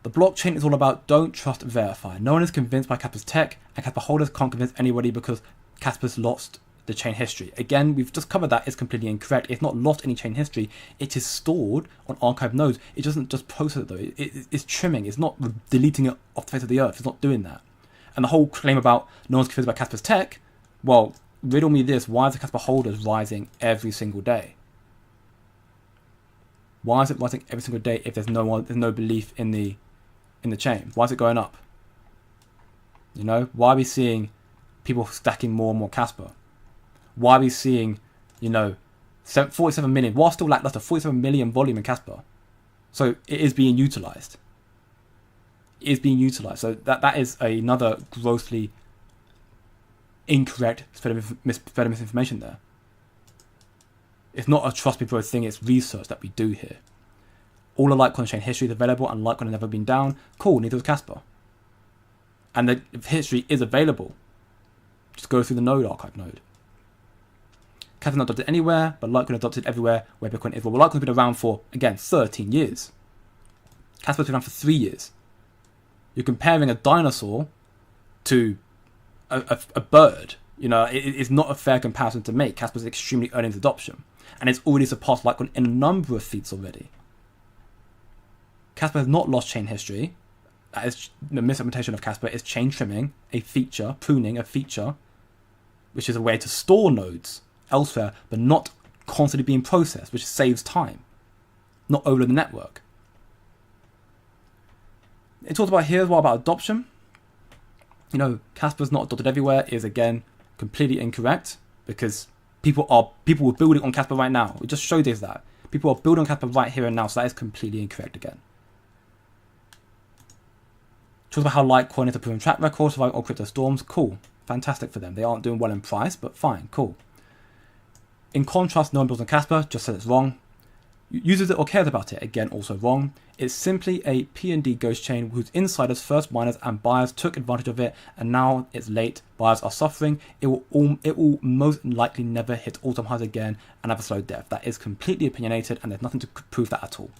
The blockchain is all about don't trust, verify. No one is convinced by Casper's tech, and Casper holders can't convince anybody because Casper's lost the chain history. Again, we've just covered that. It's completely incorrect. It's not lost any chain history. It is stored on archive nodes. It doesn't just process it, though. It's trimming. It's not deleting it off the face of the earth. It's not doing that. And the whole claim about no one's convinced by Casper's tech, well, riddle me this. Why is the Casper holders rising every single day? Why is it rising every single day if there's no belief in the chain? Why is it going up? Why are we seeing people stacking more and more Casper? Why are we seeing, 47 million, while still lackluster, 47 million volume in Casper? So it is being utilized. It is being utilized. So that is another grossly incorrect spread of misinformation there. It's not a trust me bro thing, it's research that we do here. All the Litecoin chain history is available and Litecoin has never been down. Cool, neither was Casper. And the history is available. Just go through the node archive node. Casper's not adopted anywhere, but Litecoin adopted everywhere where Bitcoin is. Well, Litecoin's been around for, again, 13 years. Casper's been around for 3 years. You're comparing a dinosaur to a bird. It's not a fair comparison to make. Casper's extremely early in its adoption. And it's already surpassed Litecoin in a number of feats already. Casper has not lost chain history. That is the misrepresentation of Casper is chain trimming, a feature, pruning, a feature, which is a way to store nodes elsewhere, but not constantly being processed, which saves time, not overload the network. It talks about here as well about adoption. Casper's not adopted everywhere is again completely incorrect because people are building on Casper right now. We just showed this that people are building on Casper right here and now, so that is completely incorrect again. Talks about how Litecoin is a proven track record, surviving all crypto storms. Cool. Fantastic for them. They aren't doing well in price, but fine. Cool. In contrast, no one builds on Casper, just said it's wrong. Uses it or cares about it, again, also wrong. It's simply a P&D ghost chain whose insiders, first miners and buyers took advantage of it, and now it's late. Buyers are suffering. It will most likely never hit all-time highs again and have a slow death. That is completely opinionated, and there's nothing to prove that at all.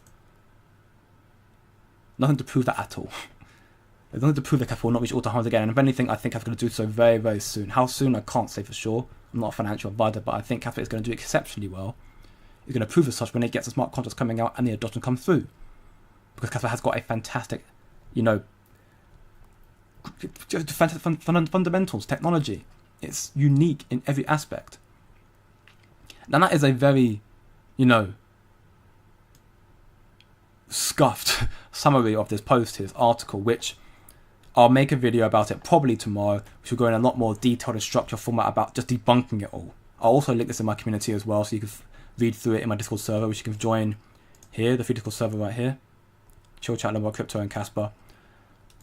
Nothing to prove that at all. As long as they prove that Casper will not reach all-time highs again, and if anything, I think Casper is going to do so very, very soon. How soon, I can't say for sure. I'm not a financial advisor, but I think Casper is going to do exceptionally well. He's going to prove as such when it gets the smart contracts coming out and the adoption comes through. Because Casper has got a fantastic, fundamentals, technology. It's unique in every aspect. And that is a very, scuffed summary of this post, his article, which I'll make a video about it probably tomorrow, which will go in a lot more detailed and structured format about just debunking it all. I'll also link this in my community as well, so you can read through it in my Discord server, which you can join here, the free Discord server right here. Chill chat about crypto and Casper.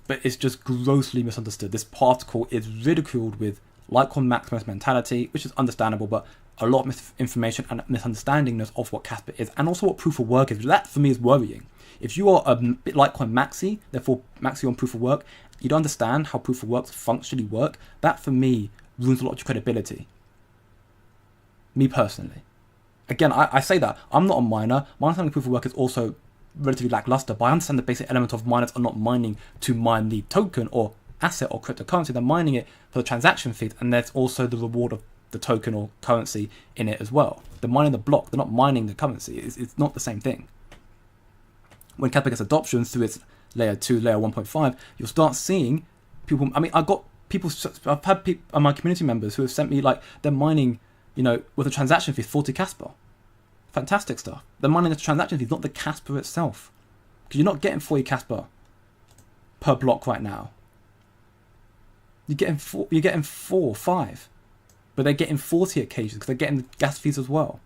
But it's just grossly misunderstood. This article is ridiculed with Litecoin maximalist mentality, which is understandable, but a lot of misinformation and misunderstanding of what Casper is, and also what proof of work is. That for me is worrying. If you are a Litecoin maxi, therefore maxi on proof of work, you don't understand how proof of works functionally work. That for me ruins a lot of your credibility. Me personally. Again, I say that I'm not a miner. My understanding of proof of work is also relatively lackluster, but I understand the basic element of miners are not mining to mine the token or asset or cryptocurrency. They're mining it for the transaction fees, and there's also the reward of the token or currency in it as well. They're mining the block. They're not mining the currency. It's not the same thing. When Casper gets adoption through its layer 2, layer 1.5, you'll start seeing people. I mean, I've had people, my community members who have sent me they're mining, with a transaction fee 40 Casper. Fantastic stuff. They're mining the transaction fee, not the Casper itself, because you're not getting 40 Casper per block right now. You're getting 4, 5, but they're getting 40 occasions because they're getting the gas fees as well.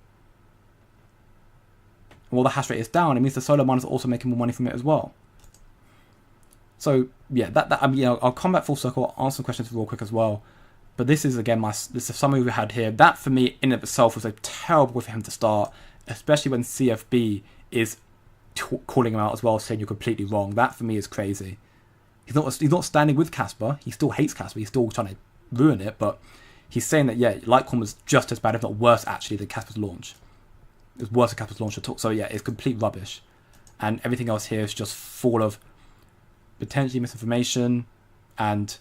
And while the hash rate is down, it means the solo miners are also making more money from it as well. So yeah, I'll come back full circle, answer some questions real quick as well. But this is again this is a summary we had here. That for me in and of itself was a terrible way for him to start, especially when CFB is calling him out as well, saying you're completely wrong. That for me is crazy. He's not standing with Casper. He still hates Casper. He's still trying to ruin it, but he's saying that Litecoin was just as bad, if not worse, actually, than Casper's launch. It was worse than Casper's launch at all. So yeah, it's complete rubbish, and everything else here is just full of potentially misinformation and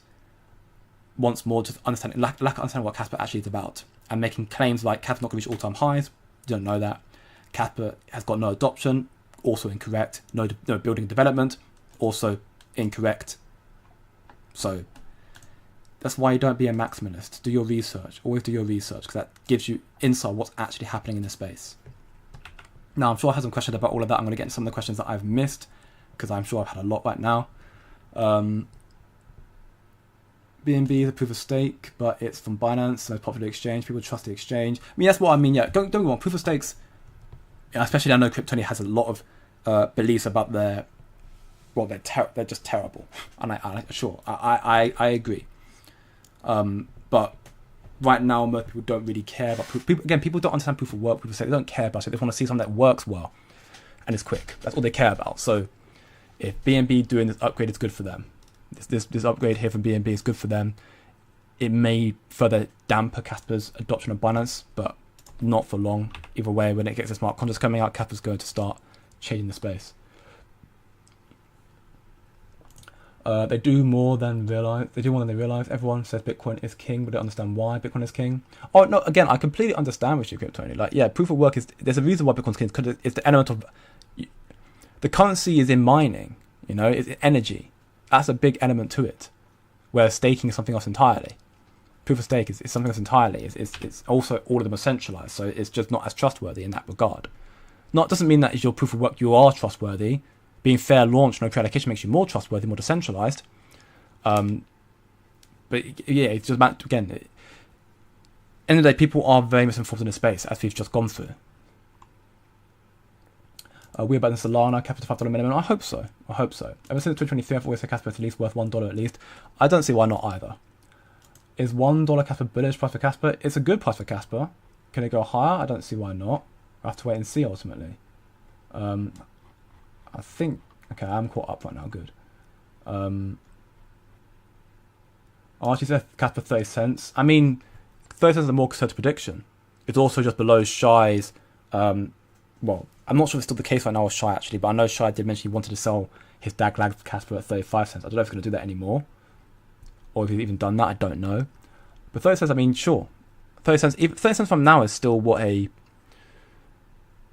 once more just lack of understanding what Casper actually is about, and making claims like Casper's not going to reach all-time highs. You don't know that. Casper has got no adoption, also incorrect. No building and development, also incorrect. So that's why you don't be a maximalist. Do your research. Always do your research, because that gives you insight what's actually happening in the space. Now, I'm sure I have some questions about all of that. I'm going to get into some of the questions that I've missed, because I'm sure I've had a lot right now. BNB is a proof of stake, but it's from Binance, the most popular exchange. People trust the exchange. I mean, that's what I mean. Yeah, don't get me wrong. Proof of stakes, especially I know Cryptony has a lot of beliefs about they're just terrible, and I agree. But right now, most people don't really care about proof. People don't understand proof of work. People say they don't care about it. They want to see something that works well and is quick. That's all they care about. So if BNB doing this upgrade is good for them, this upgrade here from BNB is good for them, it may further damper Casper's adoption of Binance, but not for long. Either way, when it gets the smart contracts coming out, Casper's going to start changing the space. They do more than they realize. Everyone says Bitcoin is king, but they don't understand why Bitcoin is king. Oh no, again, I completely understand with you, Cryptony. Proof of work there's a reason why Bitcoin's king, because it's the element of the currency is in mining. It's energy. That's a big element to it. Whereas staking is something else entirely. Proof of stake is something else entirely. It's also, all of them are centralized, so it's just not as trustworthy in that regard. Doesn't mean that is your proof of work you are trustworthy. Being fair launch, no pre-allocation makes you more trustworthy, more decentralized. But yeah, it's just about, again, end of the day, people are very misinformed in the space, as we've just gone through. We're about the Solana, Casper to $5 minimum. I hope so. Ever since 2023, I've always said Casper at least worth $1 at least. I don't see why not either. Is $1 Casper bullish price for Casper? It's a good price for Casper. Can it go higher? I don't see why not. I have to wait and see ultimately. I think, okay, I'm caught up right now, good. Archie said Casper 30 cents. I mean, 30 cents is a more conservative prediction. It's also just below Shy's, well, I'm not sure if it's still the case right now with Shy actually, but I know Shy did mention he wanted to sell his DAG lagged Casper at 35 cents. I don't know if he's going to do that anymore, or if he's even done that. I don't know. But 30 cents, I mean, sure. 30 cents from now is still, what, a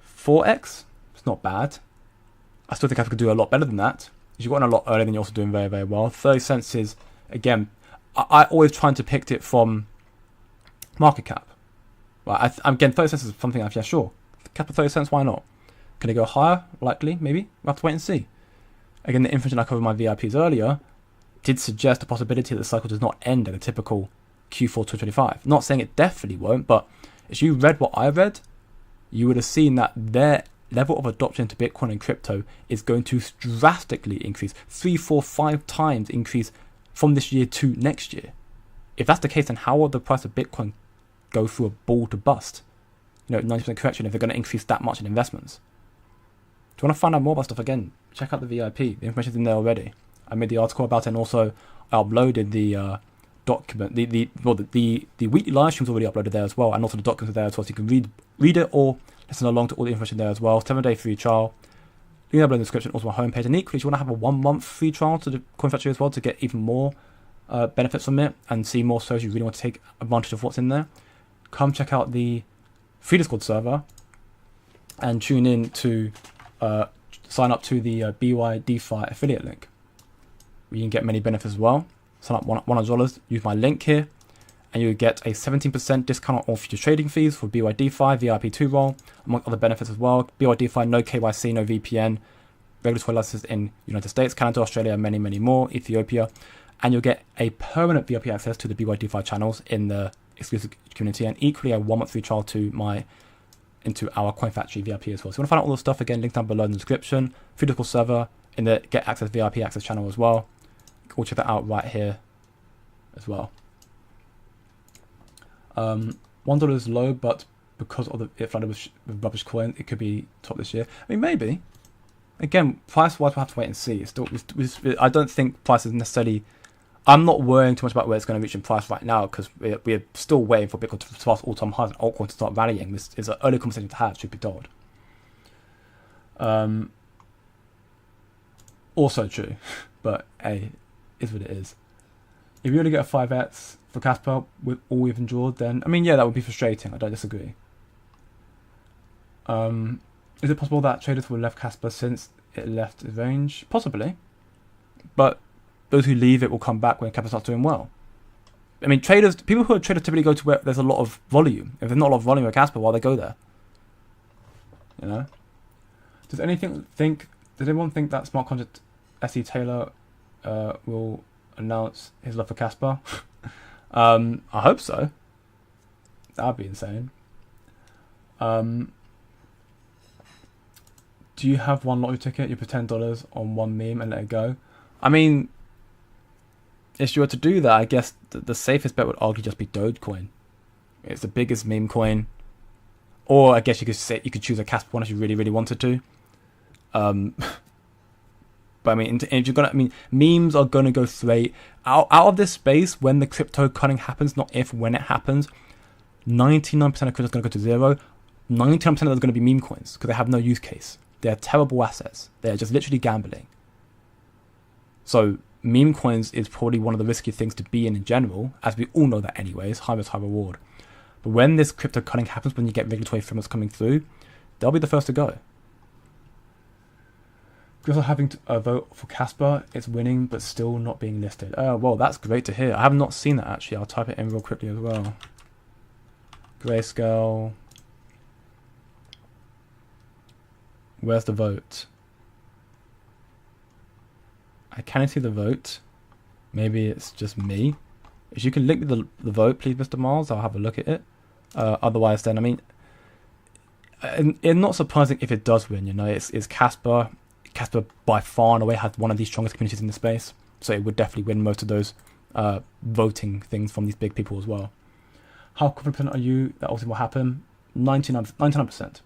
4x? It's not bad. I still think Casper could do a lot better than that. If you got in a lot earlier, then you're also doing very, very well. 30 cents is, again, I always try to pick it from market cap. Right, again, 30 cents is something yeah, sure. Cap of 30 cents, why not? Can it go higher? Likely, maybe. We'll have to wait and see. Again, the information I covered in my VIPs earlier did suggest the possibility that the cycle does not end at a typical Q4 2025. Not saying it definitely won't, but if you read what I read, you would have seen that their level of adoption to Bitcoin and crypto is going to drastically increase. 3, 4, 5 times increase from this year to next year. If that's the case, then how will the price of Bitcoin go through a bull to bust? 90% correction if they're going to increase that much in investments. Do you want to find out more about stuff? Again, check out the VIP. The information's in there already. I made the article about it, and also I uploaded the document. The weekly live stream's already uploaded there as well, and also the documents are there as well, so you can read it or listen along to all the information there as well. 7-day free trial. Link up in the description, also my homepage. And equally, if you want to have a 1 month free trial to the Coin Factory as well to get even more benefits from it and see more shows you really want to take advantage of what's in there, come check out the free Discord server and tune in to sign up to the BYDFI affiliate link, where you can get many benefits as well. Sign up $100, use my link here, and you get a 17% discount on future trading fees for BYDFI, VIP2 roll, among other benefits as well. BYDFI, no KYC, no VPN, regulatory licenses in United States, Canada, Australia, many, many more, Ethiopia, and you'll get a permanent VIP access to the BYDFI channels in the exclusive community, and equally a 1 month free trial into our Coin Factory VIP as well. So if you want to find out all the stuff, again, link down below in the description. Free Discord server in the Get Access VIP access channel as well. Go check that out right here as well. $1 is low, but because of it flooded with rubbish coins, it could be top this year. I mean, maybe. Again, price-wise, we'll have to wait and see. I don't think price is necessarily... I'm not worrying too much about where it's going to reach in price right now, because we're still waiting for Bitcoin to pass all-time highs and altcoins to start rallying. This is an early conversation to have, should be told. Also true, but hey, is what it is. If you really get a 5x for Casper with all we've endured, then, I mean, yeah, that would be frustrating. I don't disagree. Is it possible that traders will have left Casper since it left its range? Possibly. But those who leave it will come back when Casper starts doing well. I mean, people who are traders typically go to where there's a lot of volume. If there's not a lot of volume with Casper, why they go there? Does anyone think that smart contract SE Taylor will announce his love for Casper? I hope so. That'd be insane. Do you have one lottery ticket? You put $10 on one meme and let it go. I mean, if you were to do that, I guess the safest bet would arguably just be Dogecoin. It's the biggest meme coin. Or I guess you could choose a Casper one if you really, really wanted to. But I mean, if you're memes are gonna go straight out of this space when the crypto cutting happens, not if, when it happens. 99% of crypto is gonna go to zero. 99% of them are gonna be meme coins because they have no use case. They're terrible assets. They're just literally gambling. So meme coins is probably one of the riskier things to be in general, as we all know that anyways. High risk, high reward. But when this crypto cutting happens, when you get regulatory frameworks coming through, they'll be the first to go. Because of having a vote for Casper, it's winning but still not being listed. Oh, well, that's great to hear. I have not seen that actually. I'll type it in real quickly as well. Grayscale. Where's the vote? I can't see the vote. Maybe it's just me. If you can link me the vote, please, Mr. Miles, I'll have a look at it. Otherwise, then, I mean, it's not surprising if it does win. It's Casper. Casper by far and away has one of the strongest communities in the space, so it would definitely win most of those voting things from these big people as well. How confident are you that ultimately will happen? 99%.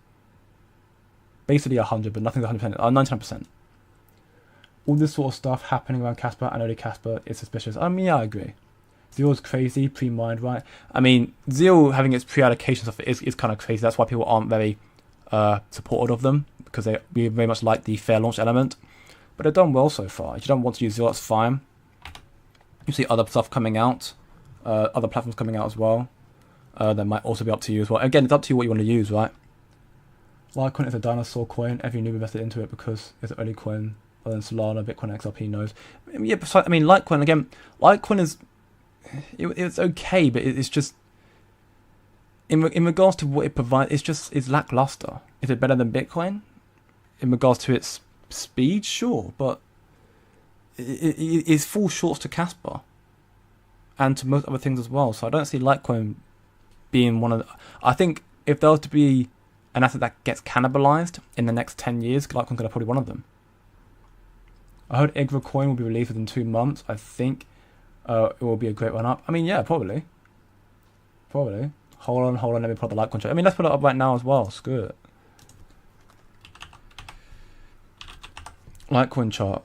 Basically 100, but nothing's 100%. 99%. All this sort of stuff happening around Casper and only Casper is suspicious. I mean, yeah, I agree. Zero's crazy, pre-mined, right? I mean, Zero having its pre-allocation stuff is kind of crazy. That's why people aren't very supportive of them, because we very much like the fair launch element. but they've done well so far. If you don't want to use Zero, that's fine. You see other stuff coming out, other platforms coming out as well. That might also be up to you as well. Again, it's up to you what you want to use, right? Litecoin is a dinosaur coin. Every newbie invested into it because it's the only coin other than Solana, Bitcoin, XRP knows. Yeah, I mean, Litecoin, again, Litecoin is... It's okay, but it's just... In regards to what it provides, it's lackluster. Is it better than Bitcoin? In regards to its speed, sure, but it falls short to Casper and to most other things as well. So I don't see Litecoin being one of the... I think if there was to be an asset that gets cannibalized in the next 10 years, Litecoin's going to probably one of them. I heard Igra coin will be released within 2 months. I think it will be a great run up. I mean, yeah, probably. Probably. Hold on, let me put the Litecoin chart. I mean, let's put it up right now as well. Screw it. Litecoin chart.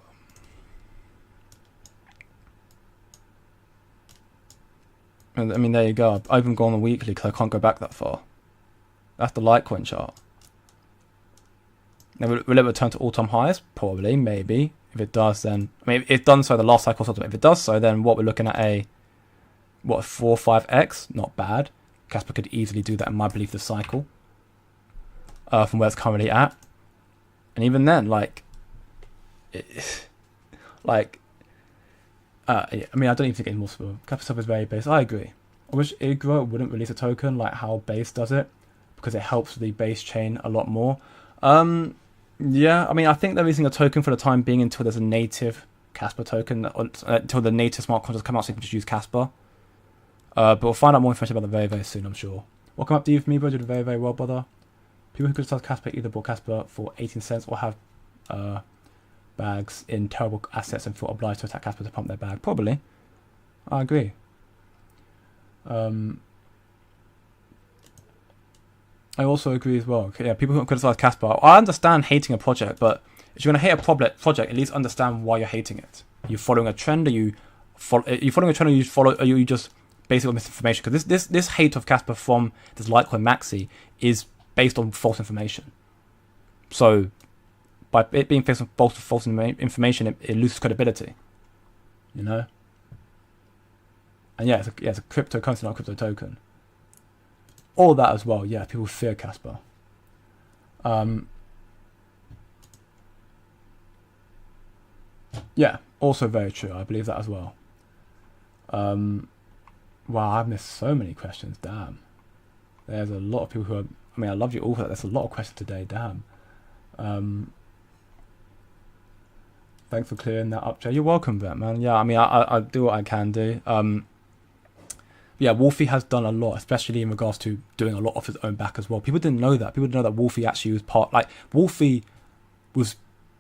I mean, there you go. I've even gone on the weekly because I can't go back that far. That's the Litecoin chart. Now, will it return to all-time highs? Probably, maybe. If it does, then... I mean, it's done so the last cycle. If it does so, then what we're looking at a 4 or 5x? Not bad. Casper could easily do that in my belief this cycle. From where it's currently at. And even then, I mean, I don't even think it's more possible. Casper stuff is very base. I agree. I wish Igra wouldn't release a token like how Base does it, because it helps the Base chain a lot more. Yeah, I mean, I think they're releasing a token for the time being until there's a native Casper token, until the native smart contracts come out so you can just use Casper. But we'll find out more information about that very, very soon, I'm sure. Welcome up, D for me, bro. Did very, very well, brother. People who could start Casper either bought Casper for 18 cents or have bags in terrible assets and feel obliged to attack Casper to pump their bag. Probably. I agree. I also agree as well. Yeah, people who criticize Casper. I understand hating a project, but if you're going to hate a project, at least understand why you're hating it. Are you following a trend? Are you following a trend? Are you just based on misinformation? Because this hate of Casper from this Litecoin maxi is based on false information. So by it being based on false information, it loses credibility. You know. And yeah, it's a cryptocurrency, not a crypto token. All that as well. Yeah, people fear Casper. Yeah, also very true. I believe that as well. Wow, I've missed so many questions. Damn. There's a lot of people who are... I mean, I love you all for that. There's a lot of questions today. Damn. Thanks for clearing that up, Jay. You're welcome, Vet, man. Yeah, I mean, I do what I can do. Yeah, Wolfie has done a lot, especially in regards to doing a lot off his own back as well. People didn't know that. People didn't know that Wolfie actually was Wolfie was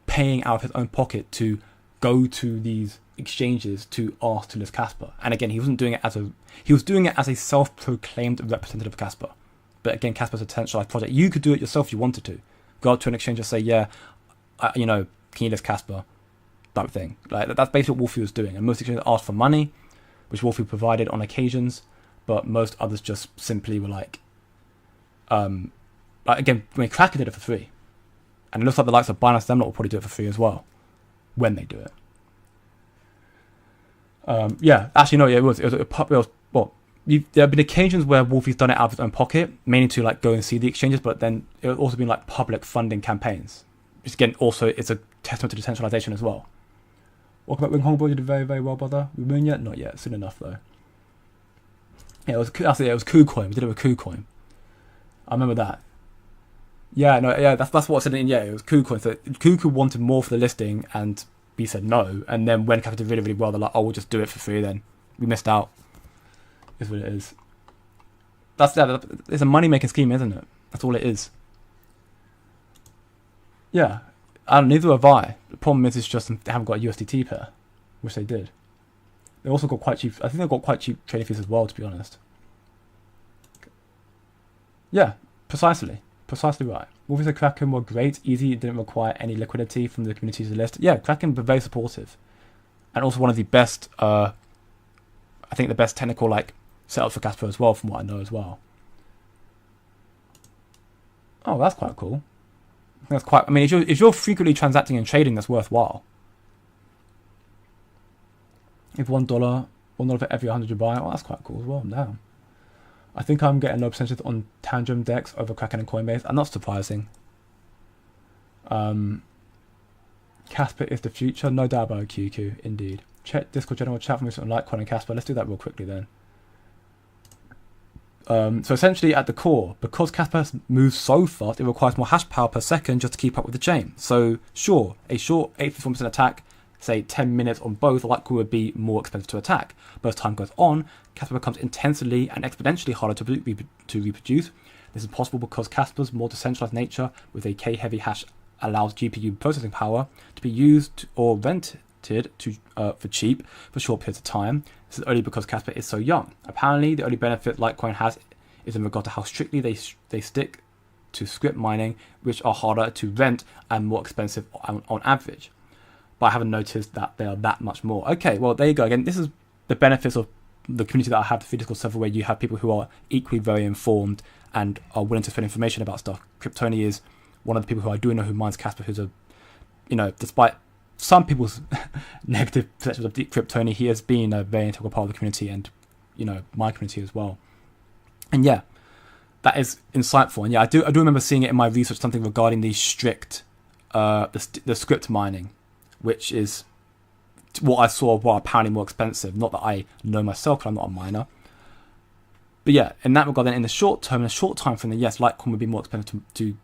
paying out of his own pocket to go to these exchanges to ask to list Casper. And again, he wasn't doing it as a self-proclaimed representative of Casper. But again, Casper's a centralized project. You could do it yourself if you wanted to. Go up to an exchange and say, yeah, can you list Casper? Type thing. That's basically what Wolfie was doing. And most exchanges asked for money, which Wolfie provided on occasions, but most others just simply were again, Kraken did it for free, and it looks like the likes of Binance them lot will probably do it for free as well when they do it. Yeah, actually no, yeah, there have been occasions where Wolfie's done it out of his own pocket, mainly to go and see the exchanges, but then it would also been public funding campaigns, which again also it's a testament to decentralization as well. Welcome back, Wing Hong Boy. You did very, very well, brother. We moon yet? Not yet. Soon enough, though. Yeah, it was KuCoin. We did it with KuCoin. I remember that. Yeah, no, yeah, that's what I said. Yeah, it was KuCoin. So KuCoin wanted more for the listing, and we said no. And then when Capital did really, really well, they're like, "Oh, we'll just do it for free." Then we missed out. Is what it is. It's a money making scheme, isn't it? That's all it is. Yeah. Neither have I. The problem is, it's just they haven't got a USDT pair, which they did. They also got quite cheap. I think they got quite cheap trading fees as well, to be honest. Yeah, precisely right. Wolfie said Kraken were great, easy. It didn't require any liquidity from the community to list. Yeah, Kraken were very supportive, and also one of the best. I think the best technical setups for Casper as well, from what I know as well. Oh, that's quite cool. That's quite. I mean, if you're frequently transacting and trading, that's worthwhile. If $1 for every 100 you buy, oh, that's quite cool as well. Damn. I think I'm getting low percentages on Tangent DEX over Kraken and Coinbase, and not surprising. Casper is the future, no doubt about QQ, indeed. Check Discord general chat for me on Litecoin and Casper. Let's do that real quickly then. So essentially at the core, because Casper moves so fast, it requires more hash power per second just to keep up with the chain. So sure, a short 84% attack, say 10 minutes on both, Litecoin would be more expensive to attack. But as time goes on, Casper becomes intensely and exponentially harder to reproduce. This is possible because Casper's more decentralized nature with a K-heavy hash allows GPU processing power to be used or rented for cheap for short periods of time. This is only because Casper is so young. Apparently, the only benefit Litecoin has is in regard to how strictly they stick to script mining, which are harder to rent and more expensive on average. But I haven't noticed that they are that much more. Okay, well, there you go. Again, this is the benefits of the community that I have, the free Discord server, where you have people who are equally very informed and are willing to spread information about stuff. Kryptoni is one of the people who I do know who mines Casper, who's despite some people's negative perceptions of deep Kryptoni, he has been a very integral part of the community and, my community as well. And yeah, that is insightful. And yeah, I do remember seeing it in my research, something regarding the strict, the script mining, which is what I saw were apparently more expensive. Not that I know myself, because I'm not a miner. But yeah, in that regard, then in the short term, in a short time frame, then yes, Litecoin would be more expensive to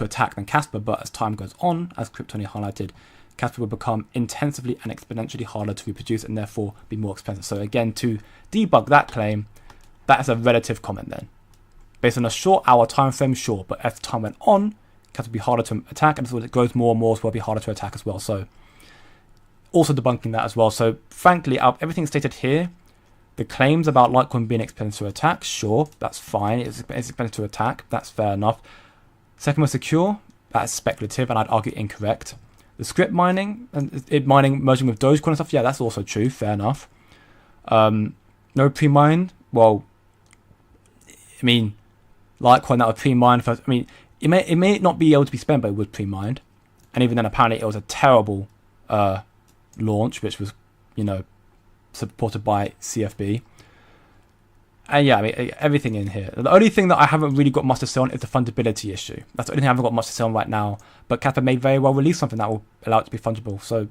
attack than Casper. But as time goes on, as Kryptoni highlighted, Casper will become intensively and exponentially harder to reproduce and therefore be more expensive. So again, to debug that claim, that is a relative comment then. Based on a short hour time frame, sure, but as time went on, Casper will be harder to attack, and as it grows more and more, it will be harder to attack as well. So also debunking that as well. So frankly, out of everything stated here, the claims about Litecoin being expensive to attack, sure, that's fine. It's expensive to attack, that's fair enough. Second most secure, that's speculative, and I'd argue incorrect. The script mining, and it mining merging with Dogecoin and stuff, yeah, that's also true, fair enough. No pre-mine, well, I mean, Litecoin that would pre-mine first, I mean, it may not be able to be spent, but it would pre-mined. And even then, apparently, it was a terrible launch, which was, supported by CFB. And yeah, I mean, everything in here. The only thing that I haven't really got much to say on is the fungibility issue. That's the only thing I haven't got much to say on right now. But Casper may very well release something that will allow it to be fungible. So,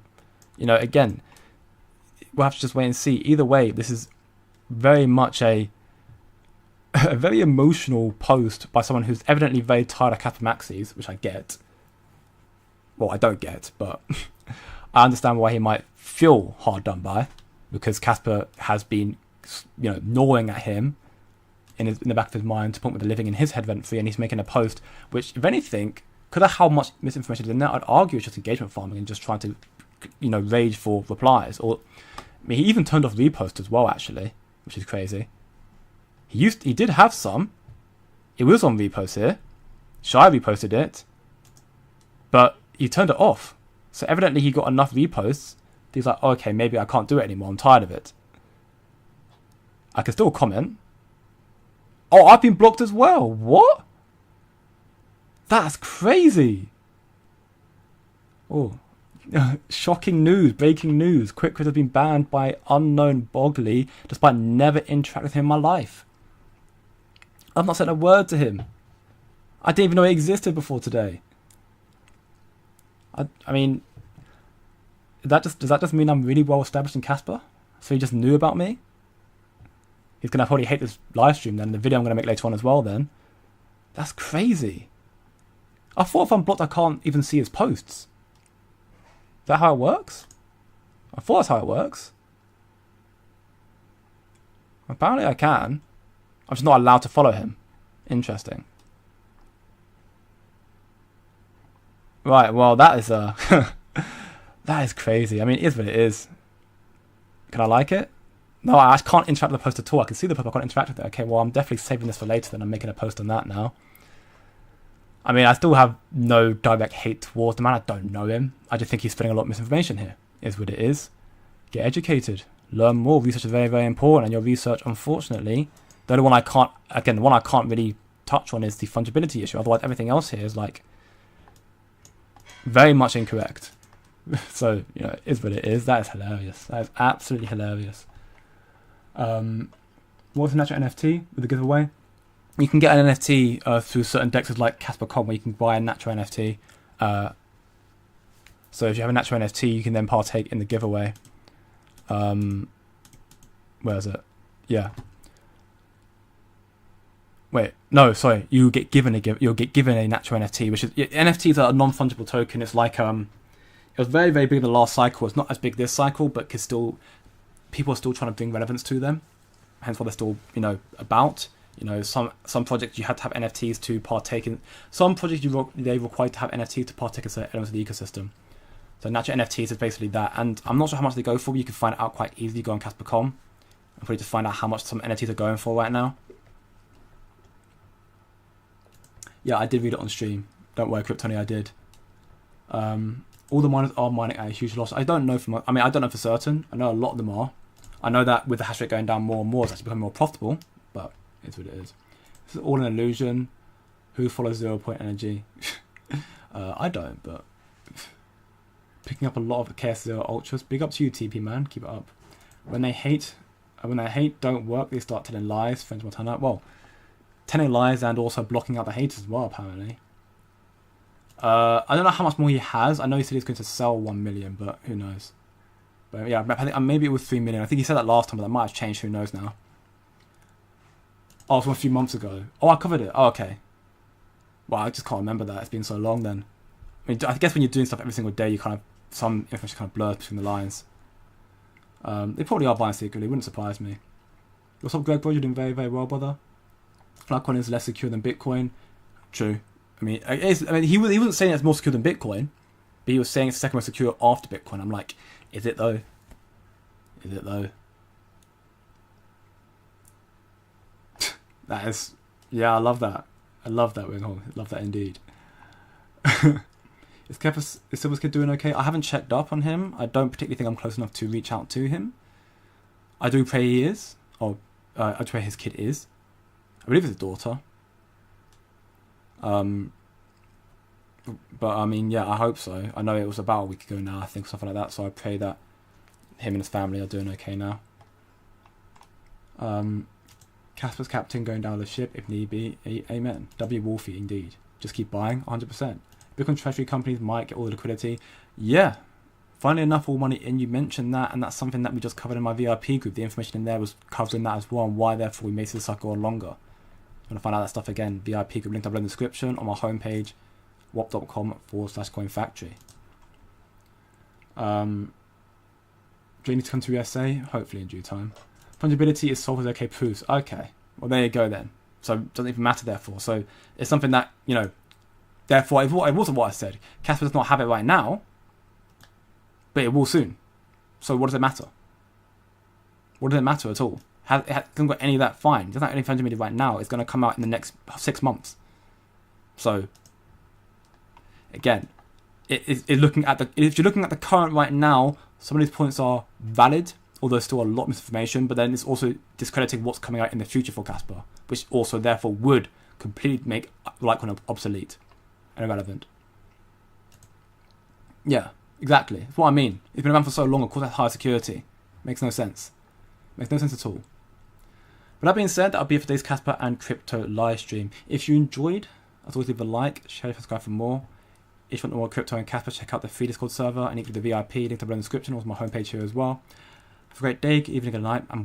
again, we'll have to just wait and see. Either way, this is very much a very emotional post by someone who's evidently very tired of Casper maxis, which I get. Well, I don't get, but I understand why he might feel hard done by, because Casper has been gnawing at him in the back of his mind to the point where they're living in his head rent free, and he's making a post which, if anything, because of how much misinformation is in there, I'd argue it's just engagement farming and just trying to rage for replies. Or I mean, he even turned off reposts as well, actually, which is crazy. He did have some. It was on reposts here. Shy reposted it, but he turned it off. So evidently he got enough reposts. He's like, okay, maybe I can't do it anymore. I'm tired of it. I can still comment. Oh, I've been blocked as well. What? That's crazy. Oh, shocking news, breaking news. QuickCrit has been banned by unknown Bogley despite never interacting with him in my life. I've not said a word to him. I didn't even know he existed before today. I mean, does that just mean I'm really well established in Casper? So he just knew about me? He's going to probably hate this live stream then, and the video I'm going to make later on as well then. That's crazy. I thought if I'm blocked I can't even see his posts. Is that how it works? I thought that's how it works. Apparently I can. I'm just not allowed to follow him. Interesting. Right, well that is that is crazy. I mean, it is what it is. Can I like it? No, I can't interact with the post at all. I can see the post, but I can't interact with it. Okay, well I'm definitely saving this for later then. I'm making a post on that now. I mean, I still have no direct hate towards the man. I don't know him. I just think he's spreading a lot of misinformation here. Is what it is. Get educated. Learn more. Research is very, very important. And your research, unfortunately, the only one I can't really touch on is the fungibility issue. Otherwise, everything else here is like very much incorrect. So, you know, it is what it is. That is hilarious. That is absolutely hilarious. What's the Nacho NFT with the giveaway? You can get an NFT through certain dexes like Casper.com, where you can buy a Nacho NFT. So if you have a Nacho NFT, you can then partake in the giveaway. Where is it? Yeah. Wait, no, sorry. You'll get given a Nacho NFT, which is NFTs are a non-fungible token. It's like it was very, very big in the last cycle. It's not as big this cycle, but people are still trying to bring relevance to them. Hence why they're still, you know, about. You know, some projects you had to have NFTs to partake in. Some projects they require to have NFTs to partake in certain elements of the ecosystem. So Nacho NFTs is basically that, and I'm not sure how much they go for. But you can find it out quite easily. Go on Casper.com and probably to find out how much some NFTs are going for right now. Yeah, I did read it on stream. Don't worry, Kryptoni, I did. All the miners are mining at a huge loss. I don't know I don't know for certain. I know a lot of them are. I know that with the hash rate going down more and more, it's actually becoming more profitable. But it's what it is. This is all an illusion. Who follows 0 point energy? I don't, but picking up a lot of KS0 ultras. Big up to you, TP man. Keep it up. When they hate don't work, they start telling lies. French Montana. Well, telling lies and also blocking out the haters as well, apparently. I don't know how much more he has. I know he said he's going to sell 1 million, but who knows? But yeah, I think maybe it was 3 million. I think he said that last time, but that might have changed. Who knows now? Oh, from a few months ago. Oh, I covered it. Oh, okay. Well, I just can't remember that. It's been so long then. I mean, I guess when you're doing stuff every single day, you kind of, some information kind of blurs between the lines. They probably are buying secretly. It wouldn't surprise me. What's up, Greg, bro? You're doing very, very well, brother. Litecoin is less secure than Bitcoin. True. I mean, he wasn't saying it's more secure than Bitcoin, but he was saying it's the second most secure after Bitcoin. I'm like, is it though? Is it though? That is, yeah, I love that. I love that, Winghole. I love that indeed. Is Silver's kid doing okay? I haven't checked up on him. I don't particularly think I'm close enough to reach out to him. I do pray he is, or I pray his kid is. I believe it's a daughter. But I mean, yeah, I hope so. I know it was about a week ago now, I think, something like that. So I pray that him and his family are doing okay now. Casper's captain going down the ship if need be. Amen. W Wolfie, indeed. Just keep buying, 100%. Bitcoin treasury companies might get all the liquidity. Yeah. Funnily enough, all money in, you mentioned that, and that's something that we just covered in my VIP group. The information in there was covering that as well, and why therefore we made this cycle on longer. I'm going to find out that stuff again. VIP group linked up in the description on my homepage, wop.com/coinfactory. Do you need to come to USA? Hopefully in due time. Fungibility is solved with OK proofs. Okay. Well, there you go then. So it doesn't even matter therefore. So it's something that, you know, therefore it wasn't what I said. Casper does not have it right now, but it will soon. So what does it matter? What does it matter at all? It hasn't got any of that fine. It doesn't have any fungibility right now. It's going to come out in the next 6 months. So again, if you're looking at the current right now, some of these points are valid, although there's still a lot of misinformation, but then it's also discrediting what's coming out in the future for Casper, which also therefore would completely make Litecoin obsolete and irrelevant. Yeah, exactly. That's what I mean. It's been around for so long, of course that's high security. Makes no sense. Makes no sense at all. But that being said, that'll be it for today's Casper and crypto live stream. If you enjoyed, as always, leave a like, share, subscribe for more. If you want more crypto and Casper, check out the free Discord server and equally the VIP linked up in the description, or my homepage here as well. Have a great day, evening, and night, and